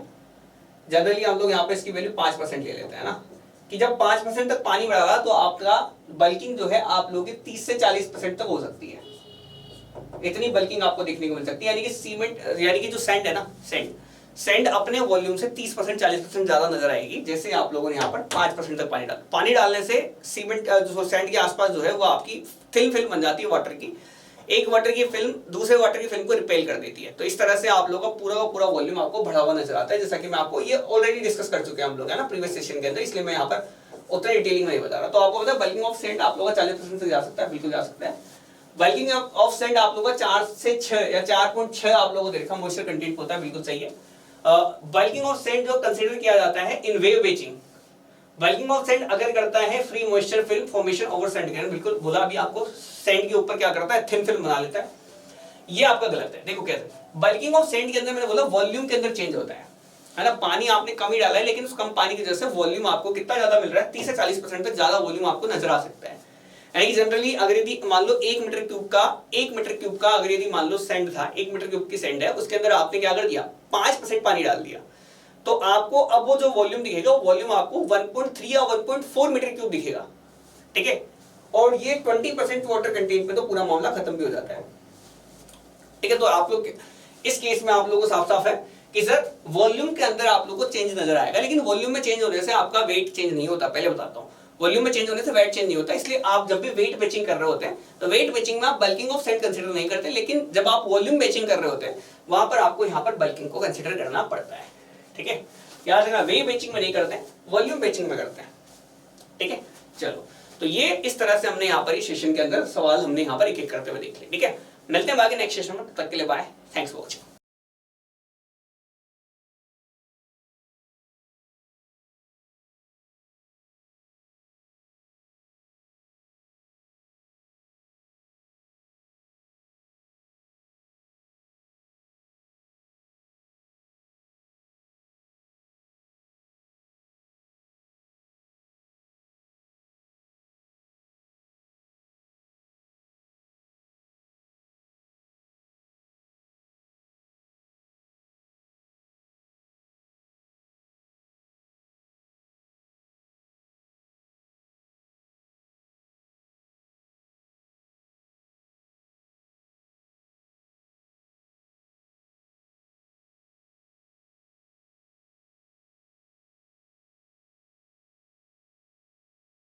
जनरली हम लोग यहाँ पे इसकी वैल्यू 5% ले लेते हैं ना, कि जब 5% तक पानी बढ़ा तो आपका बल्किंग जो है आप लोग 30 से 40% तक हो सकती है। इतनी बल्किंग आपको देखने को मिल सकती है, यानी कि सीमेंट, यानी कि जो सैंड है ना, सैंड अपने वॉल्यूम से 30% 40% ज्यादा नजर आएगी, जैसे आप लोगों ने यहाँ पर 5% तक पानी डालने से सीमेंट जो सैंड के आसपास जो है वो आपकी थिन फिल्म बन जाती है वाटर की। एक वाटर की फिल्म दूसरे वाटर की फिल्म को रिपेल कर देती है। तो इस तरह से आप लोगों का पूरा वॉल्यूम आपको बढ़ा हुआ नजर आता है, जैसा कि मैं आपको ये ऑलरेडी डिस्कस कर चुके हैं हम लोग, है ना, प्रीवियस सेशन के अंदर, इसलिए मैं यहाँ पर उतना डिटेलिंग में नहीं बता रहा। तो आपको पता है बल्किंग ऑफ सैंड आप लोगों का 40% तक जा सकता है, बिल्कुल जा सकता है। बल्किंग ऑफ सैंड आप लोगों का 4 से 6 या 4.6 आप लोगों को देखा मॉइस्चर कंटेंट होता है, बिल्कुल सही है। बल्किंग ऑफ सैंड जो कंसीडर किया जाता है in weigh batching, bulking of sand अगर करता है free moisture film formation over sand के, बिल्कुल बोला अभी आपको, सैंड के ऊपर क्या करता है, थिन फिल्म बना लेता है। ये आपका गलत है। देखो कैसे बल्किंग ऑफ सैंड के अंदर मैंने बोला वॉल्यूम के अंदर चेंज होता है ना, पानी आपने कम ही डाला है लेकिन उस कम पानी की वजह से वॉल्यूम आपको कितना ज्यादा मिल रहा है, 30 से 40% तक ज्यादा वॉल्यूम आपको नजर आ सकता है। यानी कि जनरली अगर यदि मान लो 1 मीटर क्यूब का अगर यदि मान लो सैंड था, 1 मीटर क्यूब की सैंड है, उसके अंदर आपने क्या कर दिया, 5% पानी डाल दिया, तो आपको अब वो जो वॉल्यूम दिखेगा वो वॉल्यूम आपको 1.3 या 1.4 मीटर क्यूब दिखेगा, ठीक है। और ये 20% वाटर कंटेंट में तो पूरा मामला खत्म भी हो जाता है, ठीक है। तो आप लोग इस केस में आप लोगों को साफ साफ है कि सर वॉल्यूम के अंदर आप लोगों को चेंज नजर आएगा, लेकिन वॉल्यूम में चेंज होने से आपका वेट चेंज नहीं होता। पहले बताता हूँ, वॉल्यूम में चेंज होने से वेट चेंज नहीं होता, इसलिए आप जब भी वेट बेचिंग कर रहे होते हैं तो वेट बेचिंग में आप बल्किंग ऑफ सैंड कंसीडर नहीं करते, लेकिन जब आप वॉल्यूम बेचिंग कर रहे होते हैं वहां पर आपको यहाँ पर बल्किंग को कंसीडर करना पड़ता है, ठीक है। याद रखना, वेट बेचिंग में नहीं करते हैं, वॉल्यूम बेचिंग में करते हैं, ठीक है। चलो, तो ये इस तरह से हमने यहाँ पर इस सेशन के अंदर सवाल हमने यहाँ पर एक एक करते हुए देख लिया, ठीक है। मिलते हैं बाकी नेक्स्ट सेशन में, तब तक के लिए बाय, थैंक्स फॉर वॉचिंग।